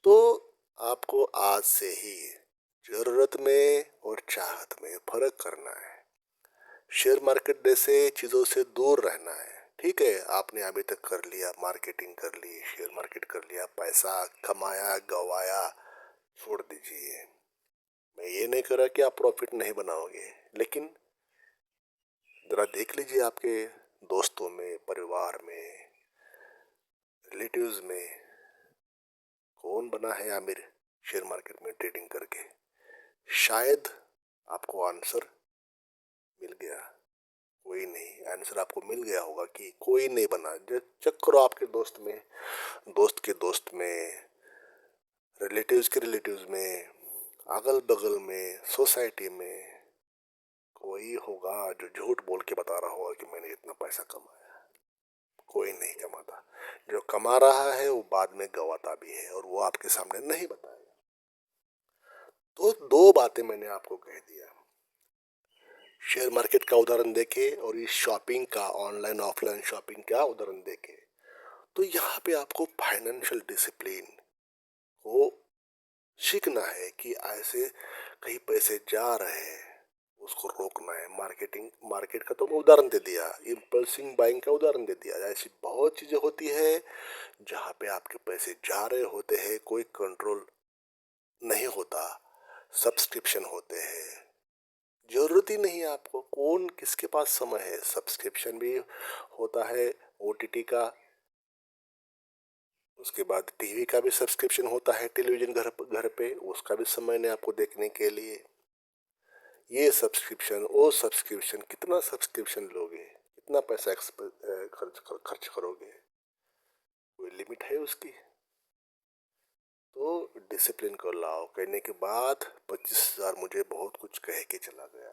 तो आपको आज से ही जरूरत में और चाहत में फर्क करना है। शेयर मार्केट जैसे चीजों से दूर रहना है। ठीक है, आपने अभी तक कर लिया, मार्केटिंग कर ली, शेयर मार्केट कर लिया, पैसा कमाया, गवाया, छोड़ दीजिए। मैं ये नहीं कर रहा कि आप प्रॉफिट नहीं बनाओगे, लेकिन जरा देख लीजिए आपके दोस्तों में, परिवार में, रिलेटिव्स में कौन बना है आमिर शेयर मार्केट में ट्रेडिंग करके। शायद आपको आंसर मिल गया, कोई नहीं। आंसर आपको मिल गया होगा कि कोई नहीं बना। चेक करो आपके दोस्त में, दोस्त के दोस्त में, रिलेटिव्स के रिलेटिव्स में, अगल बगल में, सोसाइटी में कोई होगा जो झूठ बोल के बता रहा होगा कि मैंने इतना पैसा कमाया। कोई नहीं कमाता। जो कमा रहा है वो बाद में गवाता भी है, और वो आपके सामने नहीं बताएगा। तो दो बातें मैंने आपको कह दिया, शेयर मार्केट का उदाहरण देके और इस शॉपिंग का, ऑनलाइन ऑफलाइन शॉपिंग का उदाहरण देके। तो यहाँ पे आपको फाइनेंशियल डिसिप्लिन को सीखना है कि ऐसे कहीं पैसे जा रहे हैं, उसको रोकना है। मार्केट का तो मैं उदाहरण दे दिया, इम्पल्सिव बाइंग का उदाहरण दे दिया। ऐसी बहुत चीजें होती है जहाँ पे आपके पैसे जा रहे होते हैं, कोई कंट्रोल नहीं होता। सब्सक्रिप्शन होते हैं, जरूरत ही नहीं है आपको। कौन किसके पास समय है। सब्सक्रिप्शन भी होता है ओटीटी का, उसके बाद टीवी का भी सब्सक्रिप्शन होता है, टेलीविजन घर पे, उसका भी समय नहीं आपको देखने के लिए। ये सब्सक्रिप्शन, वो सब्सक्रिप्शन, कितना सब्सक्रिप्शन लोगे, कितना पैसा खर्च करोगे, कोई लिमिट है उसकी। तो डिसिप्लिन को लाओ। कहने के बाद 25,000 मुझे बहुत कुछ कह के चला गया।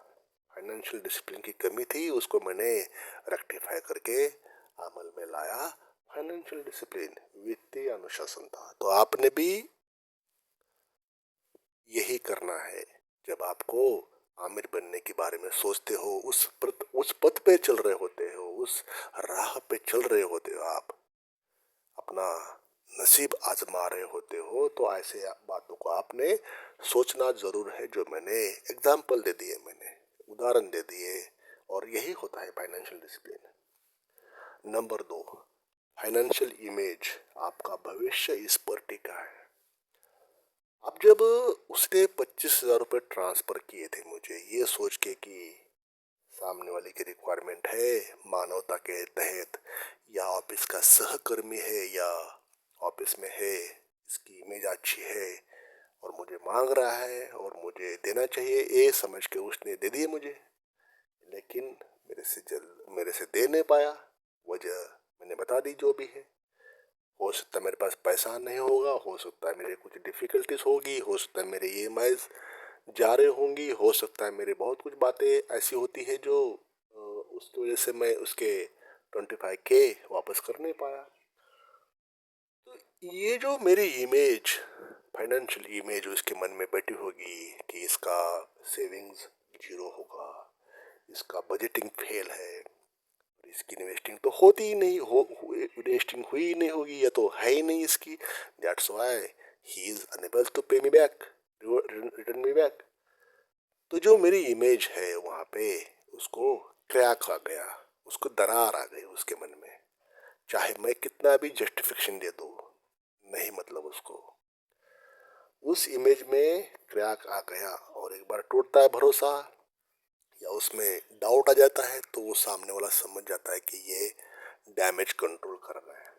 फाइनेंशियल डिसिप्लिन की कमी थी, उसको मैंने रेक्टिफाई करके अमल में लाया। फाइनेंशियल डिसिप्लिन, वित्तीय अनुशासन था। तो आपने भी यही करना है। जब आपको आमिर बनने के बारे में सोचते हो, उस पथ पे चल रहे होते हो, उस राह पे चल रहे होते हो, आप अपना नसीब आजमा रहे होते हो, तो ऐसे बातों को आपने सोचना जरूर है। जो मैंने एग्जाम्पल दे दिए, मैंने उदाहरण दे दिए, और यही होता है financial discipline. Number 2, financial image, आपका भविष्य इस पर टिका है। अब जब उसने 25,000 रुपये ट्रांसफर किए थे मुझे, ये सोच के कि सामने वाले की रिक्वायरमेंट है, मानवता के तहत, या ऑफिस का सहकर्मी है, या ऑफिस में है, इसकी इमेज अच्छी है और मुझे मांग रहा है और मुझे देना चाहिए, ये समझ के उसने दे दिए मुझे। लेकिन मेरे से दे नहीं पाया। वजह मैंने बता दी जो भी है। हो सकता है मेरे पास पैसा नहीं होगा, हो सकता है मेरे कुछ डिफिकल्टीज होगी, हो सकता है मेरे ईएमआईज जा रहे होंगी, हो सकता है मेरी बहुत कुछ बातें ऐसी होती है जो उसकी वजह से मैं उसके 25K वापस कर नहीं पाया। तो ये जो मेरी इमेज, फाइनेंशियल इमेज उसके मन में बैठी होगी कि इसका सेविंग्स जीरो होगा, इसका बजटिंग फेल है, इसकी इन्वेस्टिंग तो होती ही नहीं हो, इन्वेस्टिंग हुई ही नहीं होगी, या तो है ही नहीं इसकी। That's why he is unable to pay me back, return me back. तो जो मेरी इमेज है वहाँ पे, उसको क्रैक आ गया, उसको दरार आ गई उसके मन में। चाहे मैं कितना भी जस्टिफिकेशन दे दूँ, नहीं मतलब उसको। उस इमेज में क्रैक आ गया, और एक बार टूटता है भरोसा या उसमें डाउट आ जाता है, तो वो सामने वाला समझ जाता है कि ये डैमेज कंट्रोल कर रहा है।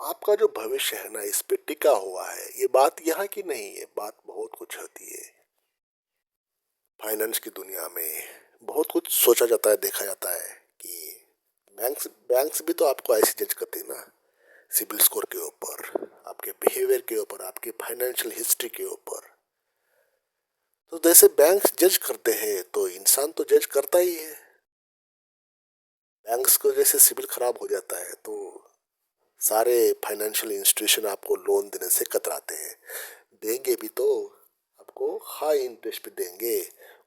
आपका जो भविष्य है ना, इस पे टिका हुआ है। ये बात यहाँ की नहीं है, बात बहुत कुछ होती है। फाइनेंस की दुनिया में बहुत कुछ सोचा जाता है, देखा जाता है कि बैंक्स भी तो आपको ऐसे जज करते हैं ना, सिबिल स्कोर के ऊपर, आपके बिहेवियर के ऊपर, आपकी फाइनेंशियल हिस्ट्री के ऊपर। तो जैसे बैंक्स जज करते हैं, तो इंसान तो जज करता ही है। बैंक्स को जैसे सिबिल खराब हो जाता है, तो सारे फाइनेंशियल इंस्टीट्यूशन आपको लोन देने से कतराते हैं। देंगे भी तो आपको हाई इंटरेस्ट पे देंगे,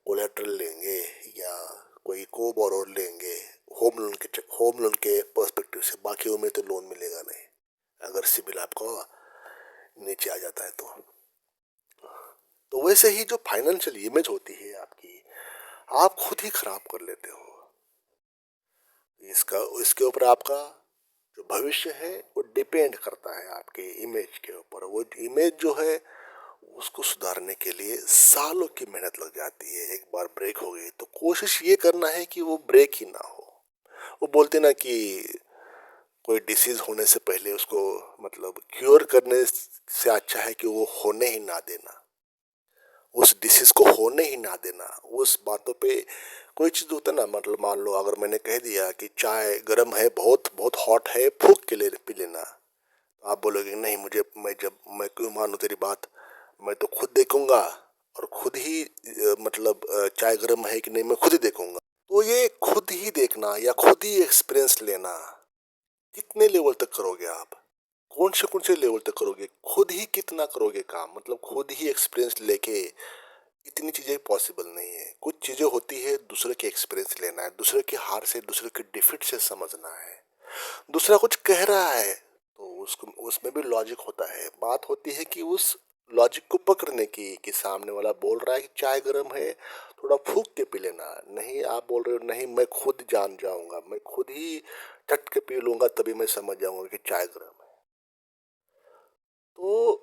कोलेटरल लेंगे, या कोई को बोरोर लेंगे, होम लोन के पर्सपेक्टिव से। बाकियों में तो लोन मिलेगा नहीं, अगर सिबिल आपको नीचे आ जाता है तो। तो वैसे ही जो फाइनेंशियल इमेज होती है आपकी, आप खुद ही खराब कर लेते हो। इसका इसके ऊपर आपका जो भविष्य है वो डिपेंड करता है आपके इमेज के ऊपर। वो इमेज जो है उसको सुधारने के लिए सालों की मेहनत लग जाती है। एक बार ब्रेक हो गई तो कोशिश ये करना है कि वो ब्रेक ही ना हो। वो बोलते ना कि कोई डिसीज होने से पहले उसको मतलब क्योर करने से अच्छा है कि वो होने ही ना देना, उस डिसीज को होने ही ना देना। उस बातों पे कोई चीज होता है ना, मतलब मान लो अगर मैंने कह दिया कि चाय गर्म है, बहुत बहुत हॉट है, फूक के ले पी लेना, तो आप बोलोगे नहीं मुझे, मैं क्यों मानूं तेरी बात, मैं तो खुद देखूंगा और खुद ही चाय गर्म है कि नहीं मैं खुद ही देखूंगा। तो ये खुद ही देखना या खुद ही एक्सपीरियंस लेना कितने लेवल तक करोगे आप, कौन से लेवल तक करोगे, खुद ही कितना करोगे काम, मतलब खुद ही एक्सपीरियंस लेके इतनी चीजें पॉसिबल नहीं है। कुछ चीजें होती है दूसरे के एक्सपीरियंस लेना है, दूसरे की हार से, दूसरे की डिफीट से समझना है। दूसरा कुछ कह रहा है तो उसको उसमें भी लॉजिक होता है। बात होती है कि उस लॉजिक को पकड़ने की, कि सामने वाला बोल रहा है कि चाय गर्म है, थोड़ा फूक के पी लेना, नहीं आप बोल रहे हो नहीं मैं खुद जान जाऊंगा, मैं खुद ही चट के पी लूंगा तभी मैं समझ जाऊंगा कि चाय गर्म है। तो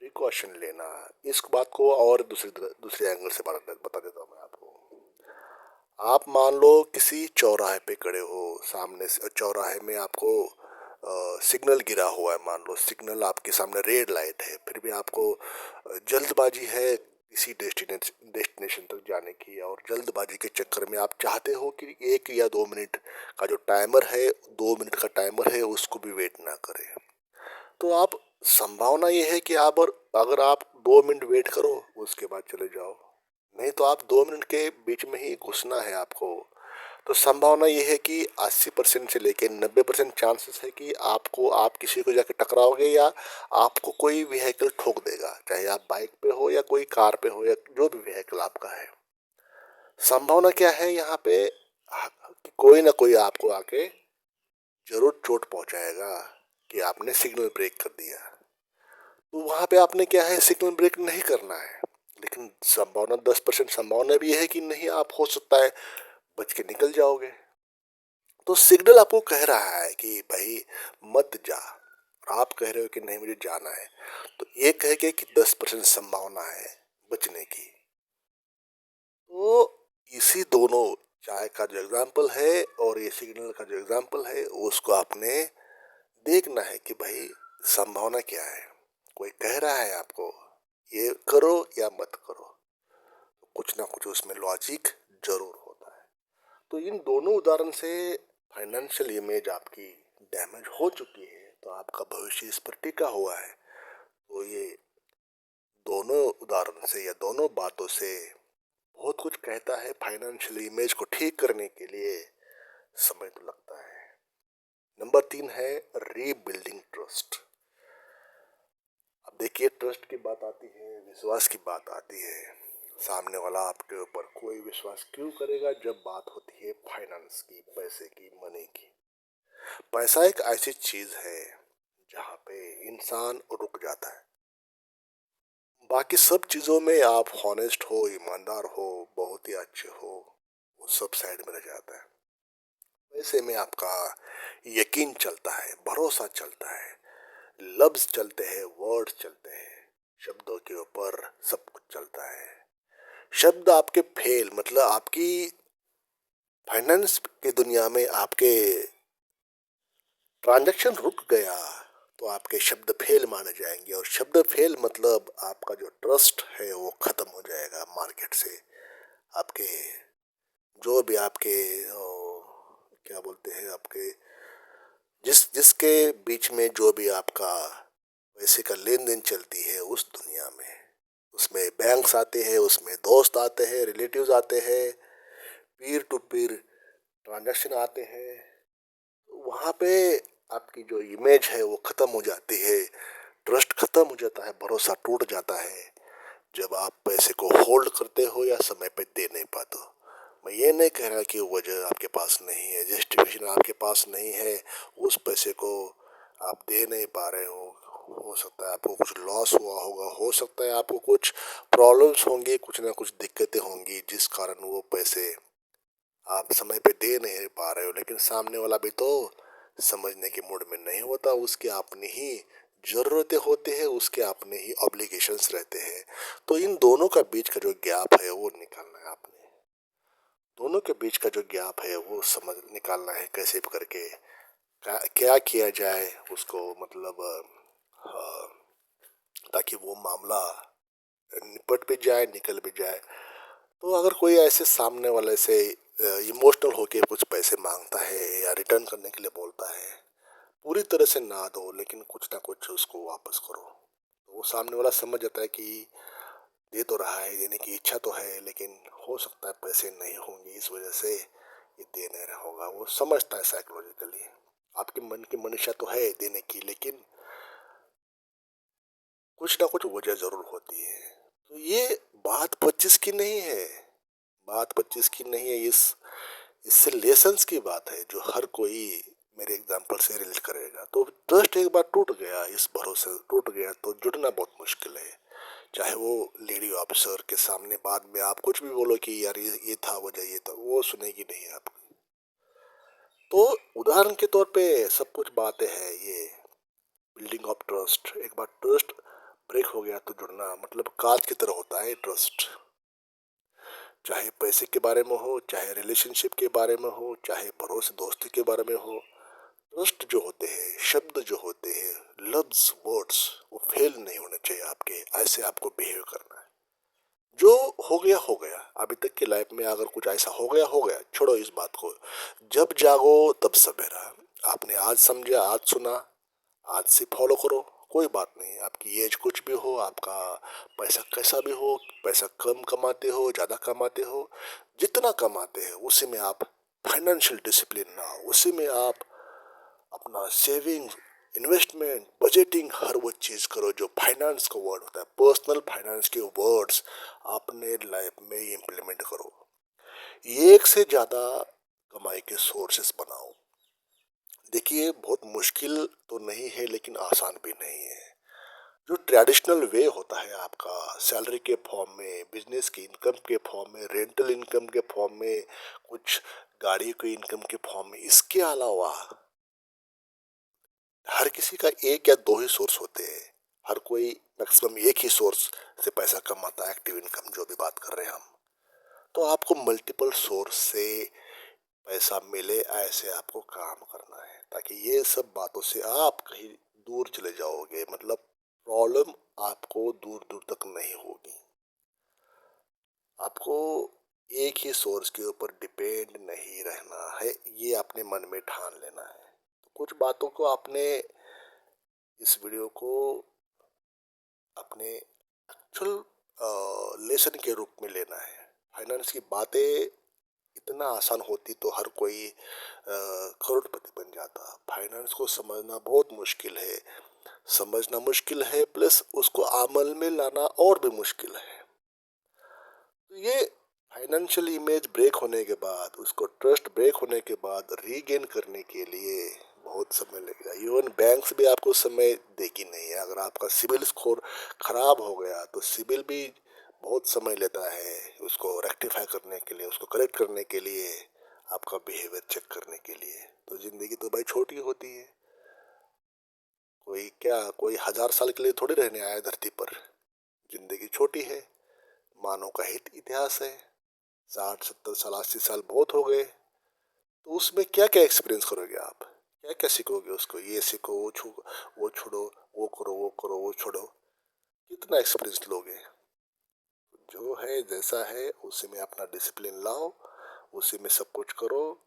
प्रिकॉशन लेना, इस बात को और दूसरे एंगल से बता देता हूँ मैं आपको। आप मान लो किसी चौराहे पे खड़े हो, सामने से चौराहे में आपको सिग्नल गिरा हुआ है, मान लो सिग्नल आपके सामने रेड लाइट है, फिर भी आपको जल्दबाजी है किसी डेस्टिनेशन तक जाने की, और जल्दबाजी के चक्कर में आप चाहते हो कि 1 या 2 मिनट का जो टाइमर है, 2 मिनट का टाइमर है उसको भी वेट ना करें। तो आप, संभावना ये है कि आप, और अगर आप 2 मिनट वेट करो उसके बाद चले जाओ, नहीं तो आप 2 मिनट के बीच में ही घुसना है आपको। तो संभावना ये है कि 80% से लेके 90% चांसेस है कि आपको, आप किसी को जाके टकराओगे या आपको कोई व्हीकल ठोक देगा, चाहे आप बाइक पे हो या कोई कार पे हो या जो भी व्हीकल आपका है। संभावना क्या है यहाँ पे, कि कोई ना कोई आपको आके जरूर चोट पहुंचाएगा कि आपने सिग्नल ब्रेक कर दिया। तो वहां पे आपने क्या है, सिग्नल ब्रेक नहीं करना है, लेकिन संभावना 10% संभावना भी है कि नहीं, आप हो सकता है बच के निकल जाओगे। तो सिग्नल आपको कह रहा है कि भाई मत जा, और आप कह रहे हो कि नहीं मुझे जाना है, तो ये कह के कि 10% संभावना है बचने की। तो इसी दोनों, चाय का जो एग्जाम्पल है और ये सिग्नल का जो एग्जाम्पल है, उसको आपने देखना है कि भाई संभावना क्या है। कोई कह रहा है आपको ये करो या मत करो, कुछ ना कुछ उसमें लॉजिक जरूर होता है। तो इन दोनों उदाहरण से फाइनेंशियल इमेज आपकी डैमेज हो चुकी है, तो आपका भविष्य इस पर टिका हुआ है। तो ये दोनों उदाहरण से या दोनों बातों से बहुत कुछ कहता है। फाइनेंशियल इमेज को ठीक करने के लिए समय तो लगता है। नंबर 3 है रीबिल्डिंग ट्रस्ट। अब देखिए, ट्रस्ट की बात आती है, विश्वास की बात आती है। सामने वाला आपके ऊपर कोई विश्वास क्यों करेगा जब बात होती है फाइनेंस की, पैसे की, मनी की। पैसा एक ऐसी चीज है जहाँ पे इंसान रुक जाता है। बाकी सब चीजों में आप हॉनेस्ट हो, ईमानदार हो, बहुत ही अच्छे हो, वो सब साइड में रह जाता है। पैसे में आपका यकीन चलता है, भरोसा चलता है, लफ्ज चलते हैं, वर्ड चलते हैं, शब्दों के ऊपर सब कुछ चलता है। शब्द आपके फेल, मतलब आपकी फाइनेंस की दुनिया में आपके ट्रांजैक्शन रुक गया तो आपके शब्द फेल माने जाएंगे, और शब्द फेल मतलब आपका जो ट्रस्ट है वो खत्म हो जाएगा मार्केट से। आपके जो भी आपके क्या बोलते हैं, आपके जिसके बीच में जो भी आपका पैसे का लेन देन चलती है उस दुनिया में, उसमें बैंक्स आते हैं, उसमें दोस्त आते हैं, रिलेटिव्स आते हैं, पीर टू पीर ट्रांजैक्शन आते हैं। वहाँ पे आपकी जो इमेज है वो खत्म हो जाती है, ट्रस्ट खत्म हो जाता है, भरोसा टूट जाता है जब आप पैसे को होल्ड करते हो या समय पे दे नहीं पाते हो। मैं ये नहीं कह रहा कि वजह आपके पास नहीं है, जस्टिफिकेशन आपके पास नहीं है, उस पैसे को आप दे नहीं पा रहे हो, हो सकता है आपको कुछ लॉस हुआ होगा, हो सकता है आपको कुछ प्रॉब्लम्स होंगी, कुछ ना कुछ दिक्कतें होंगी जिस कारण वो पैसे आप समय पे दे नहीं पा रहे हो, लेकिन सामने वाला भी तो समझने के मूड में नहीं होता, उसके अपनी ही जरूरतें होती है, उसके अपने ही ऑब्लिगेशंस रहते हैं। तो इन दोनों का बीच का जो गैप है वो निकालना है आपने। दोनों के बीच का जो गैप है वो समझ निकालना है कैसे भी करके। क्या किया जाए उसको, मतलब ताकि वो मामला निपट भी जाए, निकल भी जाए। तो अगर कोई ऐसे सामने वाले से इमोशनल होके कुछ पैसे मांगता है या रिटर्न करने के लिए बोलता है, पूरी तरह से ना दो, लेकिन कुछ ना कुछ उसको वापस करो। तो वो सामने वाला समझ जाता है कि दे तो रहा है, देने की इच्छा तो है, लेकिन हो सकता है पैसे नहीं होंगे, इस वजह से ये दे नहीं रहा होगा। वो समझता है साइकोलॉजिकली आपके मन की मंशा तो है देने की, लेकिन कुछ ना कुछ वजह जरूर होती है। तो ये बात 25 की नहीं है, बात 25 की नहीं है, इससे लेसन्स की बात है जो हर कोई मेरे एग्जाम्पल से रिलेट करेगा। तो ट्रस्ट एक बार टूट गया, इस भरोसे टूट गया तो जुड़ना बहुत मुश्किल है। चाहे वो लेडी ऑफिसर के सामने बाद में आप कुछ भी बोलो कि यार ये था वजह, ये था, वो सुनेगी नहीं आपकी। तो उदाहरण के तौर पे सब कुछ बातें हैं ये बिल्डिंग ऑफ ट्रस्ट। एक बार ट्रस्ट ब्रेक हो गया तो जुड़ना मतलब कांच की तरह होता है ट्रस्ट। चाहे पैसे के बारे में हो, चाहे रिलेशनशिप के बारे में हो, चाहे भरोसे दोस्ती के बारे में हो, ट्रस्ट जो होते हैं, शब्द जो होते हैं, लफ्ज, वर्ड्स, वो फेल नहीं होने चाहिए आपके। ऐसे आपको बिहेव करना है। जो हो गया हो गया। अभी तक की लाइफ में अगर कुछ ऐसा हो गया, छोड़ो इस बात को। जब जागो तब सवेरा। आपने आज समझा, आज सुना, आज से फॉलो करो। कोई बात नहीं, आपकी एज कुछ भी हो, आपका पैसा कैसा भी हो, पैसा कम कमाते हो, ज्यादा कमाते हो, जितना कमाते हैं उसी में आप फाइनेंशियल डिसिप्लिन ना हो, उसी में आप अपना सेविंग, इन्वेस्टमेंट, बजटिंग, हर वो चीज करो जो फाइनेंस का वर्ड होता है। पर्सनल फाइनेंस के वर्ड्स अपने लाइफ में इम्प्लीमेंट करो। एक से ज्यादा कमाई के सोर्सेस बनाओ। देखिए बहुत मुश्किल तो नहीं है, लेकिन आसान भी नहीं है। जो ट्रेडिशनल वे होता है आपका, सैलरी के फॉर्म में, बिजनेस की इनकम के फॉर्म में, रेंटल इनकम के फॉर्म में, कुछ गाड़ी की इनकम के फॉर्म में, इसके अलावा हर किसी का एक या दो ही सोर्स होते हैं। हर कोई मैक्सिमम एक ही सोर्स से पैसा कमाता है, एक्टिव इनकम जो भी बात कर रहे हैं हम। तो आपको मल्टीपल सोर्स से पैसा मिले, ऐसे आपको काम करना है, ताकि ये सब बातों से आप कहीं दूर चले जाओगे। मतलब प्रॉब्लम आपको दूर दूर तक नहीं होगी। आपको एक ही सोर्स के ऊपर डिपेंड नहीं रहना है, ये अपने मन में ठान लेना है। तो कुछ बातों को आपने इस वीडियो को अपने एक्चुअल लेसन के रूप में लेना है। फाइनेंस की बातें इतना आसान होती तो हर कोई करोड़पति बन जाता। फाइनेंस को समझना बहुत मुश्किल है, समझना मुश्किल है, प्लस उसको अमल में लाना और भी मुश्किल है। तो ये फाइनेंशियल इमेज ब्रेक होने के बाद, उसको ट्रस्ट ब्रेक होने के बाद रीगेन करने के लिए बहुत समय लगेगा। इवन बैंक्स भी आपको समय देगी नहीं है। अगर आपका सिबिल स्कोर खराब हो गया तो सिबिल भी बहुत समय लेता है उसको रेक्टिफाई करने के लिए, उसको करेक्ट करने के लिए, आपका बिहेवियर चेक करने के लिए। तो जिंदगी तो भाई छोटी होती है। कोई 1000 साल के लिए थोड़ी रहने आया धरती पर। जिंदगी छोटी है, मानव का हित इतिहास है। 60 70 साल, 80 साल बहुत हो गए। तो उसमें क्या क्या एक्सपीरियंस करोगे आप, क्या क्या सीखोगे उसको, ये सीखो, वो छोड़ो, वो करो, वो करो, वो छोड़ो, कितना एक्सपीरियंस लोगे। जो है जैसा है उसी में अपना डिसिप्लिन लाओ, उसी में सब कुछ करो।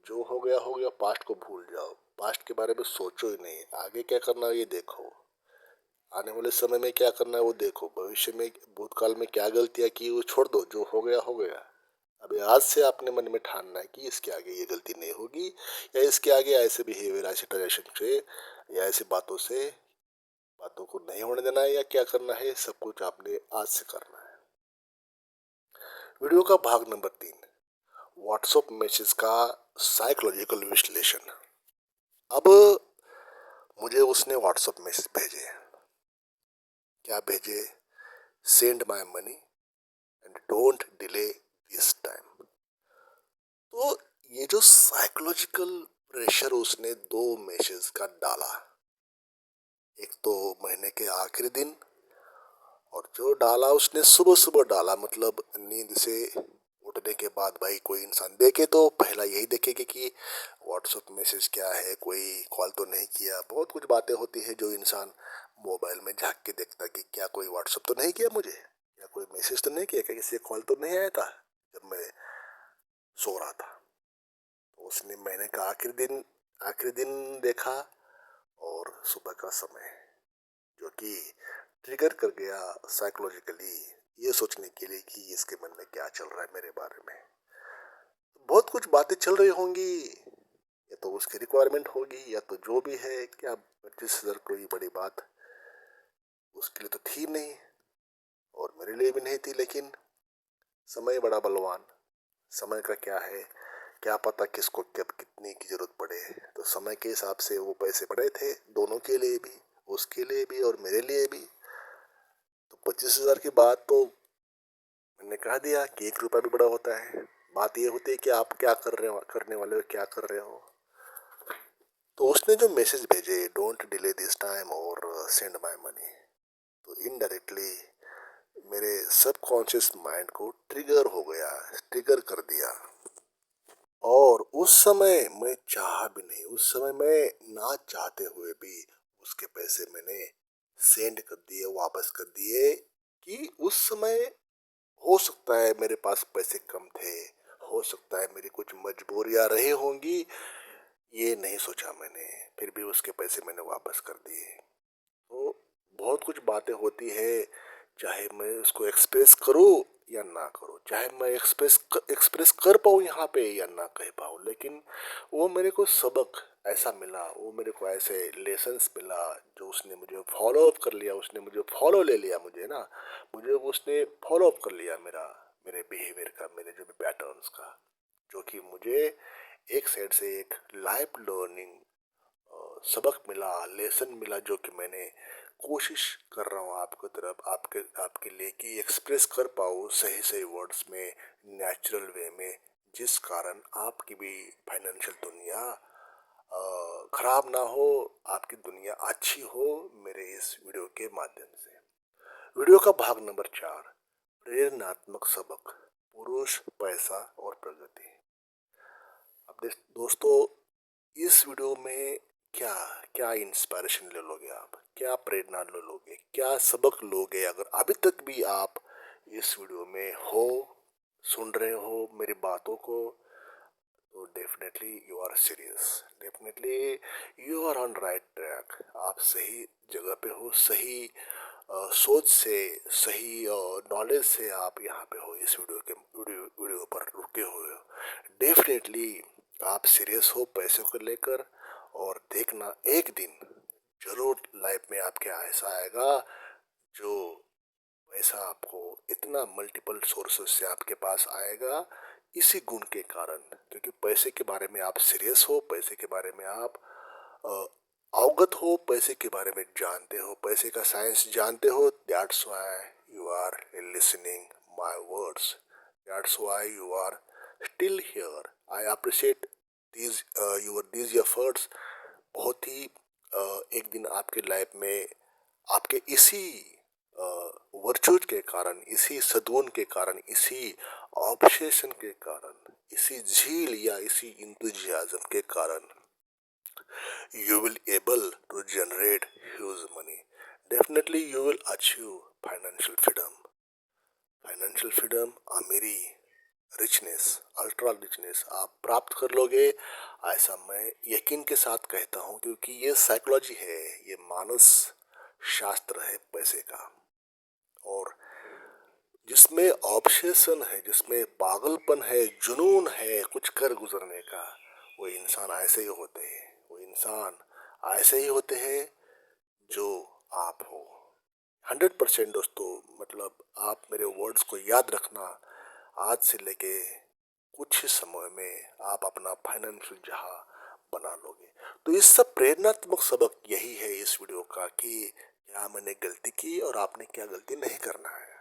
जो हो गया, पास्ट को भूल जाओ। पास्ट के बारे में सोचो ही नहीं, आगे क्या करना है ये देखो, आने वाले समय में क्या करना है वो देखो, भविष्य में भूतकाल में क्या गलतियां की वो छोड़ दो, जो हो गया हो गया। अभी आज से आपने मन में ठानना है कि इसके आगे ये गलती नहीं होगी, या इसके आगे ऐसे बिहेवियर, ऐसे ट्रेडिशन से या ऐसी बातों को नहीं होने देना है, या क्या करना है, सब कुछ आपने आज से करना है। वीडियो का भाग नंबर 3, व्हाट्सएप मैसेज का साइकोलॉजिकल विश्लेषण। अब मुझे उसने व्हाट्सएप मैसेज भेजे, क्या भेजे? Send my money and don't delay this time. तो ये जो साइकोलॉजिकल प्रेशर उसने दो मैसेज का डाला, एक तो महीने के आखिरी दिन, और जो डाला उसने सुबह सुबह डाला, मतलब नींद से उठने के बाद। भाई कोई इंसान देखे तो पहला यही देखेगा कि व्हाट्सएप मैसेज क्या है, कोई कॉल तो नहीं किया। बहुत कुछ बातें होती है जो इंसान मोबाइल में झांक के देखता कि क्या कोई व्हाट्सएप तो नहीं किया मुझे, या कोई मैसेज तो नहीं किया, क्या किसी कॉल तो नहीं आया था जब मैं सो रहा था। तो उसने महीने का आखिरी दिन देखा, और सुबह का समय, जो कि ट्रिगर कर गया साइकोलॉजिकली ये सोचने के लिए कि इसके मन में क्या चल रहा है मेरे बारे में। बहुत कुछ बातें चल रही होंगी, या तो उसकी रिक्वायरमेंट होगी, या तो जो भी है। क्या 25,000 कोई बड़ी बात उसके लिए तो थी नहीं, और मेरे लिए भी नहीं थी। लेकिन समय बड़ा बलवान, समय का क्या है, क्या पता किसको कब कितनी की जरूरत पड़े। तो समय के हिसाब से वो पैसे पड़े थे दोनों के लिए भी, उसके लिए भी और मेरे लिए भी। तो 25,000 की बात तो मैंने कह दिया कि 1 रुपया भी बड़ा होता है। बात ये होती है कि आप क्या कर रहे हो, करने वाले हो, क्या कर रहे हो। तो उसने जो मैसेज भेजे, डोंट डिले दिस टाइम और सेंड माय मनी, तो इनडायरेक्टली मेरे सबकॉन्शियस माइंड को ट्रिगर हो गया, ट्रिगर कर दिया। और उस समय मैं चाहा भी नहीं, उस समय मैं ना चाहते हुए भी उसके पैसे मैंने सेंड कर दिए, वापस कर दिए। कि उस समय हो सकता है मेरे पास पैसे कम थे, हो सकता है मेरी कुछ मजबूरियां रही होंगी, ये नहीं सोचा मैंने, फिर भी उसके पैसे मैंने वापस कर दिए। तो बहुत कुछ बातें होती है, चाहे मैं उसको एक्सप्रेस करूं या ना करूं, चाहे मैं एक्सप्रेस कर पाऊं यहाँ पे या ना कह पाऊं, लेकिन वो मेरे को सबक ऐसा मिला, वो मेरे को ऐसे लेसन्स मिला जो उसने मुझे फॉलो अप कर लिया, उसने मुझे फॉलो ले लिया, मुझे ना, मुझे उसने फॉलो अप कर लिया मेरे बिहेवियर का, मेरे जो भी पैटर्न्स का, जो कि मुझे एक साइड से एक लाइफ लर्निंग सबक मिला, लेसन मिला, जो कि मैंने कोशिश कर रहा हूँ आपकी तरफ, आपके लिए कि एक्सप्रेस कर पाऊँ सही सही वर्ड्स में, नेचुरल वे में, जिस कारण आपकी भी फाइनेंशियल दुनिया खराब ना हो, आपकी दुनिया अच्छी हो मेरे इस वीडियो के माध्यम से। वीडियो का भाग नंबर 4, प्रेरणात्मक सबक, पुरुष, पैसा और प्रगति। अब दोस्तों, इस वीडियो में क्या क्या इंस्पायरेशन ले लोगे आप, क्या प्रेरणा ले लोगे, क्या सबक लोगे अगर अभी तक भी आप इस वीडियो में हो, सुन रहे हो मेरी बातों को। तो definitely you are serious, definitely you are on right track. आप सही जगह पे हो, सही सोच से, सही नॉलेज से आप यहाँ पे हो, इस वीडियो पर रुके हुए हो। डेफिनेटली आप सीरियस हो पैसों को लेकर, और देखना एक दिन जरूर लाइफ में आपके ऐसा आएगा जो पैसा आपको इतना मल्टीपल सोर्सेस से आपके पास आएगा, इसी गुण के कारण। क्योंकि पैसे के बारे में आप सीरियस हो, पैसे के बारे में आप अ, अवगत हो, पैसे के बारे में जानते हो, पैसे का साइंस जानते हो। That's why you are listening my words, that's why you are still here. I appreciate these efforts. बहुत ही एक दिन आपके लाइफ में आपके इसी वर्चुअज के कारण, इसी सद्गुण के कारण, इसी ऑब्सेशन के कारण, इसी झील या इसी इंतुजियाज्म के कारण you will able to generate huge money. Definitely you will achieve financial freedom. Financial freedom, अमीरी, रिचनेस, अल्ट्रा रिचनेस आप प्राप्त कर लोगे, ऐसा मैं यकीन के साथ कहता हूँ। क्योंकि ये साइकोलॉजी है, ये मानस शास्त्र है पैसे का, और जिसमें ऑब्सेशन है, जिसमें पागलपन है, जुनून है कुछ कर गुजरने का, वो इंसान ऐसे ही होते हैं, वो इंसान ऐसे ही होते हैं जो आप हो। 100% दोस्तों, मतलब आप मेरे वर्ड्स को याद रखना। आज से लेके कुछ ही समय में आप अपना फाइनेंशियल जहां बना लोगे। तो इस सब प्रेरणात्मक सबक यही है इस वीडियो का, कि क्या मैंने गलती की और आपने क्या गलती नहीं करना है।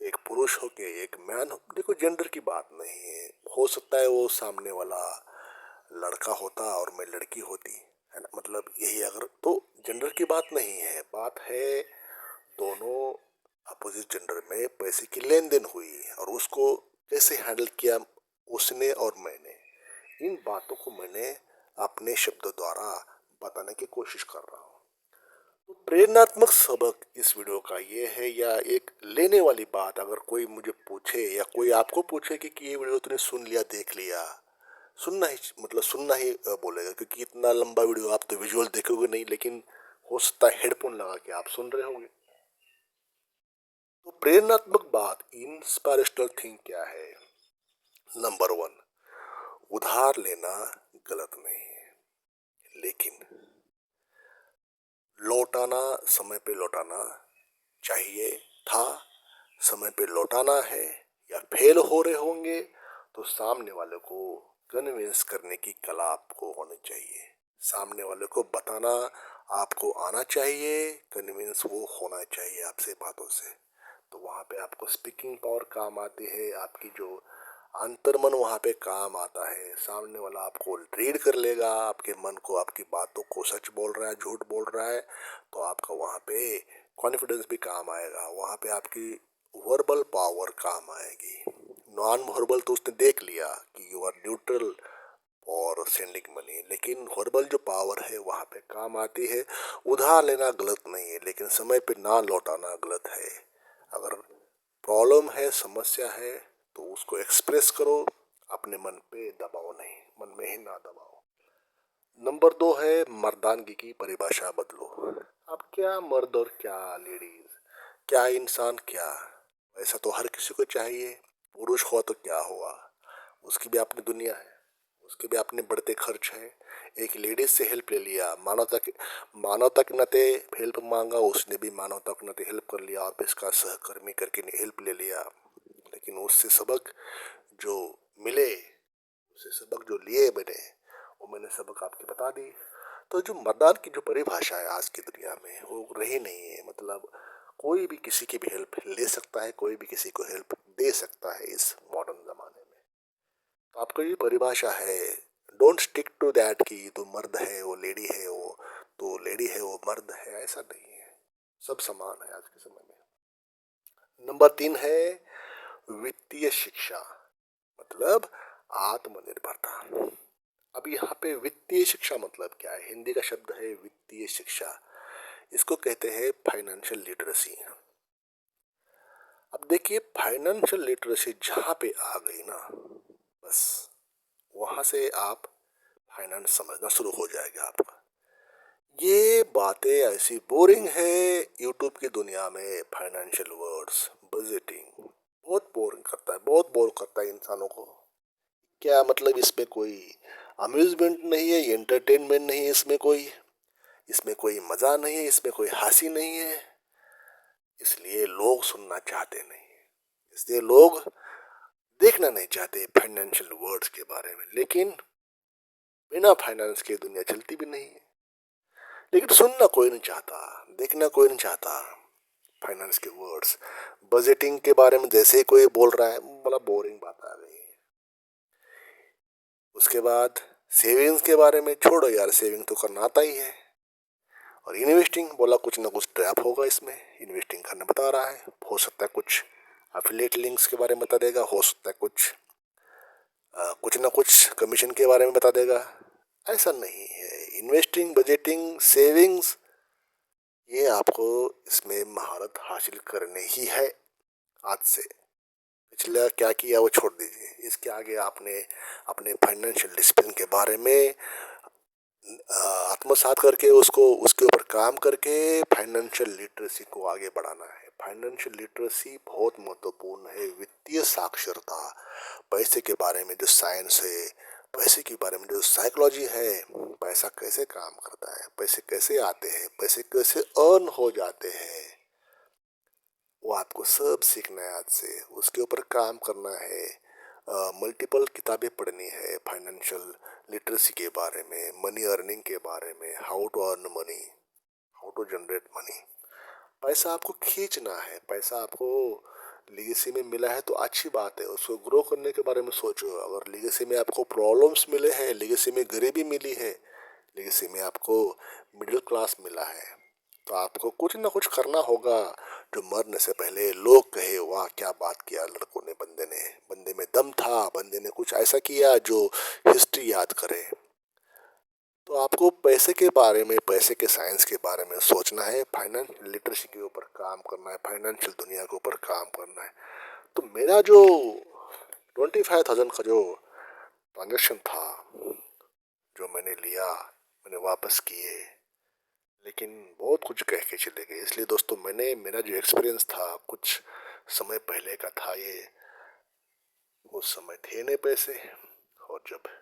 एक पुरुष हो के एक मैन हो, देखो जेंडर की बात नहीं है। हो सकता है वो सामने वाला लड़का होता और मैं लड़की होती, है ना, मतलब यही अगर तो जेंडर की बात नहीं है, बात है दोनों अपोजिट जेंडर में पैसे की लेन देन हुई और उसको कैसे हैंडल किया उसने और मैंने। इन बातों को मैंने अपने शब्दों द्वारा बताने की कोशिश कर रहा हूँ। तो प्रेरणात्मक सबक इस वीडियो का ये है, या एक लेने वाली बात अगर कोई मुझे पूछे या कोई आपको पूछे कि ये वीडियो तूने सुन लिया देख लिया, सुनना ही मतलब सुनना ही बोलेगा, क्योंकि इतना लंबा वीडियो आप तो विजुअल देखोगे नहीं, लेकिन हो सकता है हेडफोन लगा के आप सुन रहे होंगे। तो प्रेरणात्मक बात, इंस्पिरेशनल थिंग क्या है। नंबर वन, उधार लेना गलत नहीं है, लेकिन लौटाना समय पे लौटाना चाहिए था। समय पे लौटाना है या फेल हो रहे होंगे तो सामने वाले को कन्विंस करने की कला आपको होनी चाहिए। सामने वाले को बताना आपको आना चाहिए, कन्विंस वो होना चाहिए आपसे बातों से। तो वहाँ पे आपको स्पीकिंग पावर काम आती है, आपकी जो अंतर्मन वहाँ पे काम आता है। सामने वाला आपको रीड कर लेगा, आपके मन को, आपकी बातों को, सच बोल रहा है झूठ बोल रहा है, तो आपका वहाँ पे कॉन्फिडेंस भी काम आएगा। वहाँ पे आपकी वर्बल पावर काम आएगी। नॉन वर्बल तो उसने देख लिया कि यू आर न्यूट्रल और सेंडिंग मनी, लेकिन वर्बल जो पावर है वहाँ पे काम आती है। उधार लेना गलत नहीं है, लेकिन समय पे ना लौटाना गलत है। अगर प्रॉब्लम है, समस्या है, तो उसको एक्सप्रेस करो, अपने मन पे दबाओ नहीं, मन में ही ना दबाओ। नंबर दो है मर्दानगी की परिभाषा बदलो। अब क्या मर्द और क्या लेडीज, क्या इंसान, क्या ऐसा तो हर किसी को चाहिए। पुरुष हुआ तो क्या हुआ, उसकी भी अपनी दुनिया है, उसके भी अपने बढ़ते खर्च है। एक लेडीज से हेल्प ले लिया, मानवता के नाते हेल्प मांगा, उसने भी मानवता के नाते हेल्प कर लिया, ऑफिस का सहकर्मी करके हेल्प ले लिया, लेकिन उससे सबक जो मिले, उससे सबक जो लिए मैंने, वो मैंने सबक आपके बता दी। तो जो मर्दान की जो परिभाषा है आज की दुनिया में वो रही नहीं है। मतलब कोई भी किसी की भी हेल्प ले सकता है, कोई भी किसी को हेल्प दे सकता है इस मॉडर्न जमाने में। तो आपका ये परिभाषा है, डोंट स्टिक टू दैट कि तो मर्द है वो लेडी है, वो तो लेडी है वो मर्द है, ऐसा नहीं है। सब समान है आज के समय में। नंबर तीन है वित्तीय शिक्षा, मतलब आत्मनिर्भरता। अब यहाँ पे वित्तीय शिक्षा मतलब क्या है, हिंदी का शब्द है वित्तीय शिक्षा, इसको कहते हैं फाइनेंशियल लिटरेसी। अब देखिए फाइनेंशियल लिटरेसी जहाँ पे आ गई ना, बस वहाँ से आप फाइनेंस समझना शुरू हो जाएगा आपका। ये बातें ऐसी बोरिंग है यूट्यूब की दुनिया में, फाइनेंशियल वर्ड्स, बजटिंग बहुत बोरिंग करता है, बहुत बोर करता है इंसानों को। क्या मतलब इसमें कोई अम्यूजमेंट नहीं है, एंटरटेनमेंट नहीं है, इसमें कोई मजा नहीं है, इसमें कोई हंसी नहीं है, इसलिए लोग सुनना चाहते नहीं, इसलिए लोग देखना नहीं चाहते फाइनेंशियल वर्ड्स के बारे में। लेकिन बिना फाइनेंस के दुनिया चलती भी नहीं है। लेकिन सुनना कोई नहीं चाहता, देखना कोई नहीं चाहता फाइनेंस के वर्ड्स। बजटिंग के बारे में जैसे ही कोई बोल रहा है, बड़ा बोरिंग बात आ गई है। उसके बाद सेविंग्स के बारे में छोड़ो यार, सेविंग तो करना आता ही है। और इन्वेस्टिंग बोला, कुछ ना कुछ ट्रैप होगा इसमें, इन्वेस्टिंग करने बता रहा है। हो सकता है कुछ अफिलिएट लिंक्स के बारे में बता देगा, हो सकता है कुछ ना कुछ कमीशन के बारे में बता देगा। ऐसा नहीं है। इन्वेस्टिंग, बजटिंग, सेविंग्स, ये आपको इसमें महारत हासिल करनी ही है आज से। पिछला क्या किया वो छोड़ दीजिए, इसके आगे आपने अपने फाइनेंशियल डिसिप्लिन के बारे में आत्मसात करके उसको, उसके ऊपर काम करके फाइनेंशियल लिटरेसी को आगे बढ़ाना है। फाइनेंशियल लिटरेसी बहुत महत्वपूर्ण है। वित्तीय साक्षरता, पैसे के बारे में जो साइंस है, पैसे के बारे में जो साइकोलॉजी है, पैसा कैसे काम करता है, पैसे कैसे आते हैं, पैसे कैसे अर्न हो जाते हैं, वो आपको सब सीखना है आज से। उसके ऊपर काम करना है। मल्टीपल किताबें पढ़नी है फाइनेंशियल लिटरेसी के बारे में, मनी अर्निंग के बारे में, how to earn money, how to generate money. पैसा आपको खींचना है, पैसा आपको लीगेसी में मिला है तो अच्छी बात है, उसको ग्रो करने के बारे में सोचो। अगर लीगेसी में आपको प्रॉब्लम्स मिले हैं, लीगेसी में गरीबी मिली है, लीगेसी में आपको मिडिल क्लास मिला है, तो आपको कुछ ना कुछ करना होगा जो मरने से पहले लोग कहे वाह क्या बात किया लड़कों ने, बंदे में दम था, बंदे ने कुछ ऐसा किया जो हिस्ट्री याद करे। तो आपको पैसे के बारे में, पैसे के साइंस के बारे में सोचना है, फाइनेंशियल लिटरेसी के ऊपर काम करना है, फाइनेंशियल दुनिया के ऊपर काम करना है। तो मेरा जो 25,000 का जो ट्रांजेक्शन था, जो मैंने लिया, मैंने वापस किए, लेकिन बहुत कुछ कह के चले गए। इसलिए दोस्तों मेरा जो एक्सपीरियंस था कुछ समय पहले का था ये। उस समय थे नहीं पैसे, और जब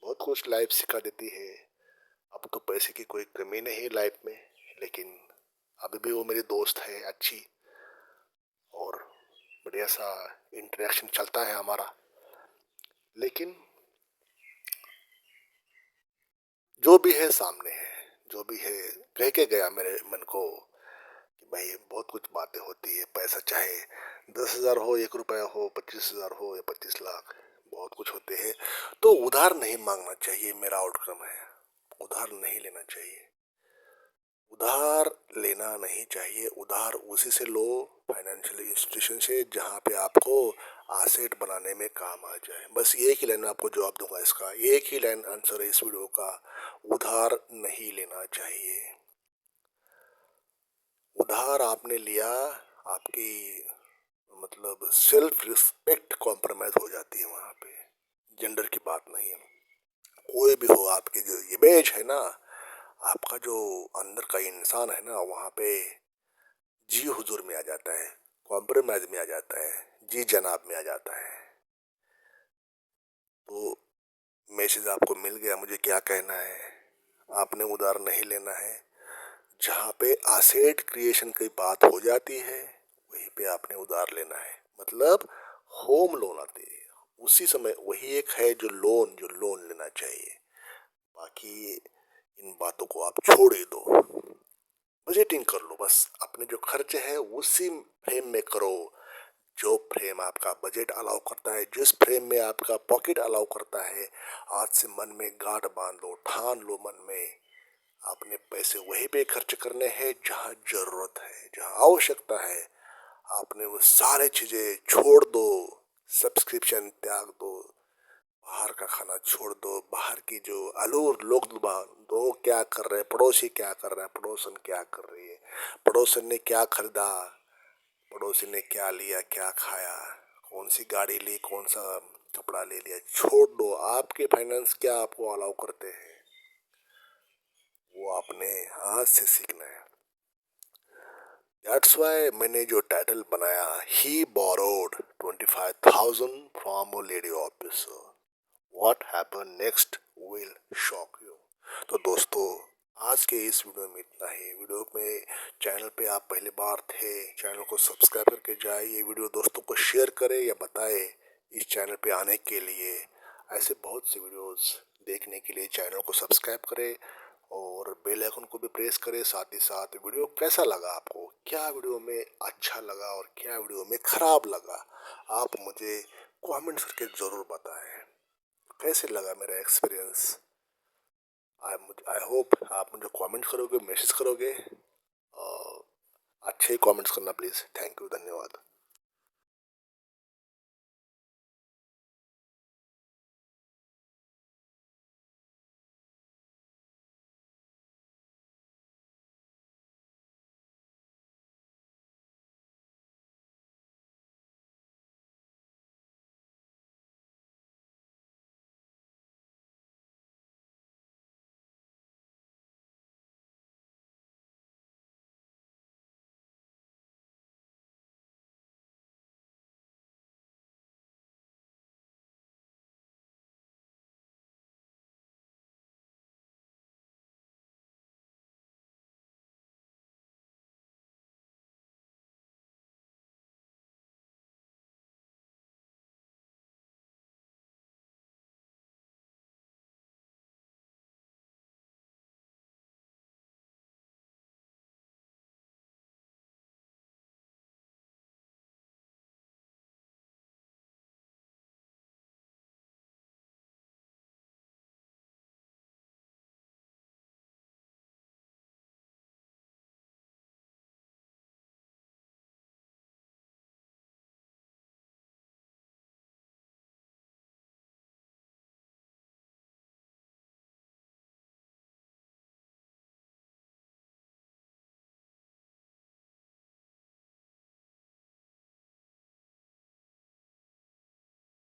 बहुत कुछ लाइफ सिखा देती है। अब तो पैसे की कोई कमी नहीं लाइफ में, लेकिन अभी भी वो मेरी दोस्त है अच्छी, और बढ़िया सा इंटरेक्शन चलता है हमारा। लेकिन जो भी है सामने है, जो भी है कह के गया मेरे मन को कि भाई बहुत कुछ बातें होती है, पैसा चाहे 10,000 हो, 1 रुपया हो, 25,000 हो या 25 लाख, बहुत कुछ होते हैं। तो उधार नहीं मांगना चाहिए, मेरा आउटकम है। उधार नहीं लेना चाहिए, उधार लेना नहीं चाहिए। उधार उसी से लो, फाइनेंशियल इंस्टीट्यूशन से, जहाँ पे आपको आसेट बनाने में काम आ जाए। बस एक ही लाइन आपको जवाब दूंगा इसका, एक ही लाइन आंसर है इस वीडियो का, उधार नहीं लेना चाहिए। उधार आपने लिया, आपकी मतलब सेल्फ रिस्पेक्ट कॉम्प्रोमाइज हो जाती है वहाँ पे। जेंडर की बात नहीं है, कोई भी हो, आपकी जो इमेज है ना, आपका जो अंदर का इंसान है ना, वहाँ पे जी हुजूर में आ जाता है, कॉम्प्रोमाइज में आ जाता है, जी जनाब में आ जाता है। तो मैसेज आपको मिल गया, मुझे क्या कहना है। आपने उधार नहीं लेना है। जहाँ पे एसेट क्रिएशन की बात हो जाती है, वहीं पे आपने उधार लेना है। मतलब होम लोन आती है, उसी समय वही एक है जो लोन लेना चाहिए। बाकी इन बातों को आप छोड़ ही दो, बजटिंग कर लो। बस अपने जो खर्चे हैं उसी फ्रेम में करो, जो फ्रेम आपका बजट अलाउ करता है, जिस फ्रेम में आपका पॉकेट अलाउ करता है। आज से मन में गांठ बांध लो, ठान लो मन में, आपने पैसे वहीं पे खर्च करने हैं जहाँ जरूरत है, जहाँ आवश्यकता है। आपने वो सारे चीजें छोड़ दो, सब्सक्रिप्शन त्याग दो, बाहर का खाना छोड़ दो, बाहर की जो आलूर लोग दो क्या कर रहे हैं, पड़ोसी क्या कर रहा है, पड़ोसन क्या कर रही है, पड़ोसन ने क्या खरीदा, पड़ोसी ने क्या लिया, क्या खाया, कौन सी गाड़ी ली, कौन सा कपड़ा ले लिया, छोड़ दो। आपके फाइनेंस क्या आपको अलाउ करते हैं, वो आपने आज से सीखना है। दैट्स वाई मैंने जो टाइटल बनाया, he borrowed 25,000 from a lady officer, what happen next will shock you. तो दोस्तों, आज के इस वीडियो में इतना ही। वीडियो में चैनल पे आप पहली बार थे, चैनल को सब्सक्राइब करके जाए, ये वीडियो दोस्तों को शेयर करें या बताएं इस चैनल पे आने के लिए। ऐसे बहुत से वीडियोस देखने के लिए चैनल को सब्सक्राइब करें और बेल आइकन को भी प्रेस करें। साथ ही साथ वीडियो कैसा लगा आपको, क्या वीडियो में अच्छा लगा और क्या वीडियो में खराब लगा, आप मुझे कमेंट्स करके ज़रूर बताएं। कैसे लगा मेरा एक्सपीरियंस, आई होप आप मुझे कमेंट करोगे, मैसेज करोगे। अच्छे कमेंट्स करना प्लीज़। थैंक यू, धन्यवाद।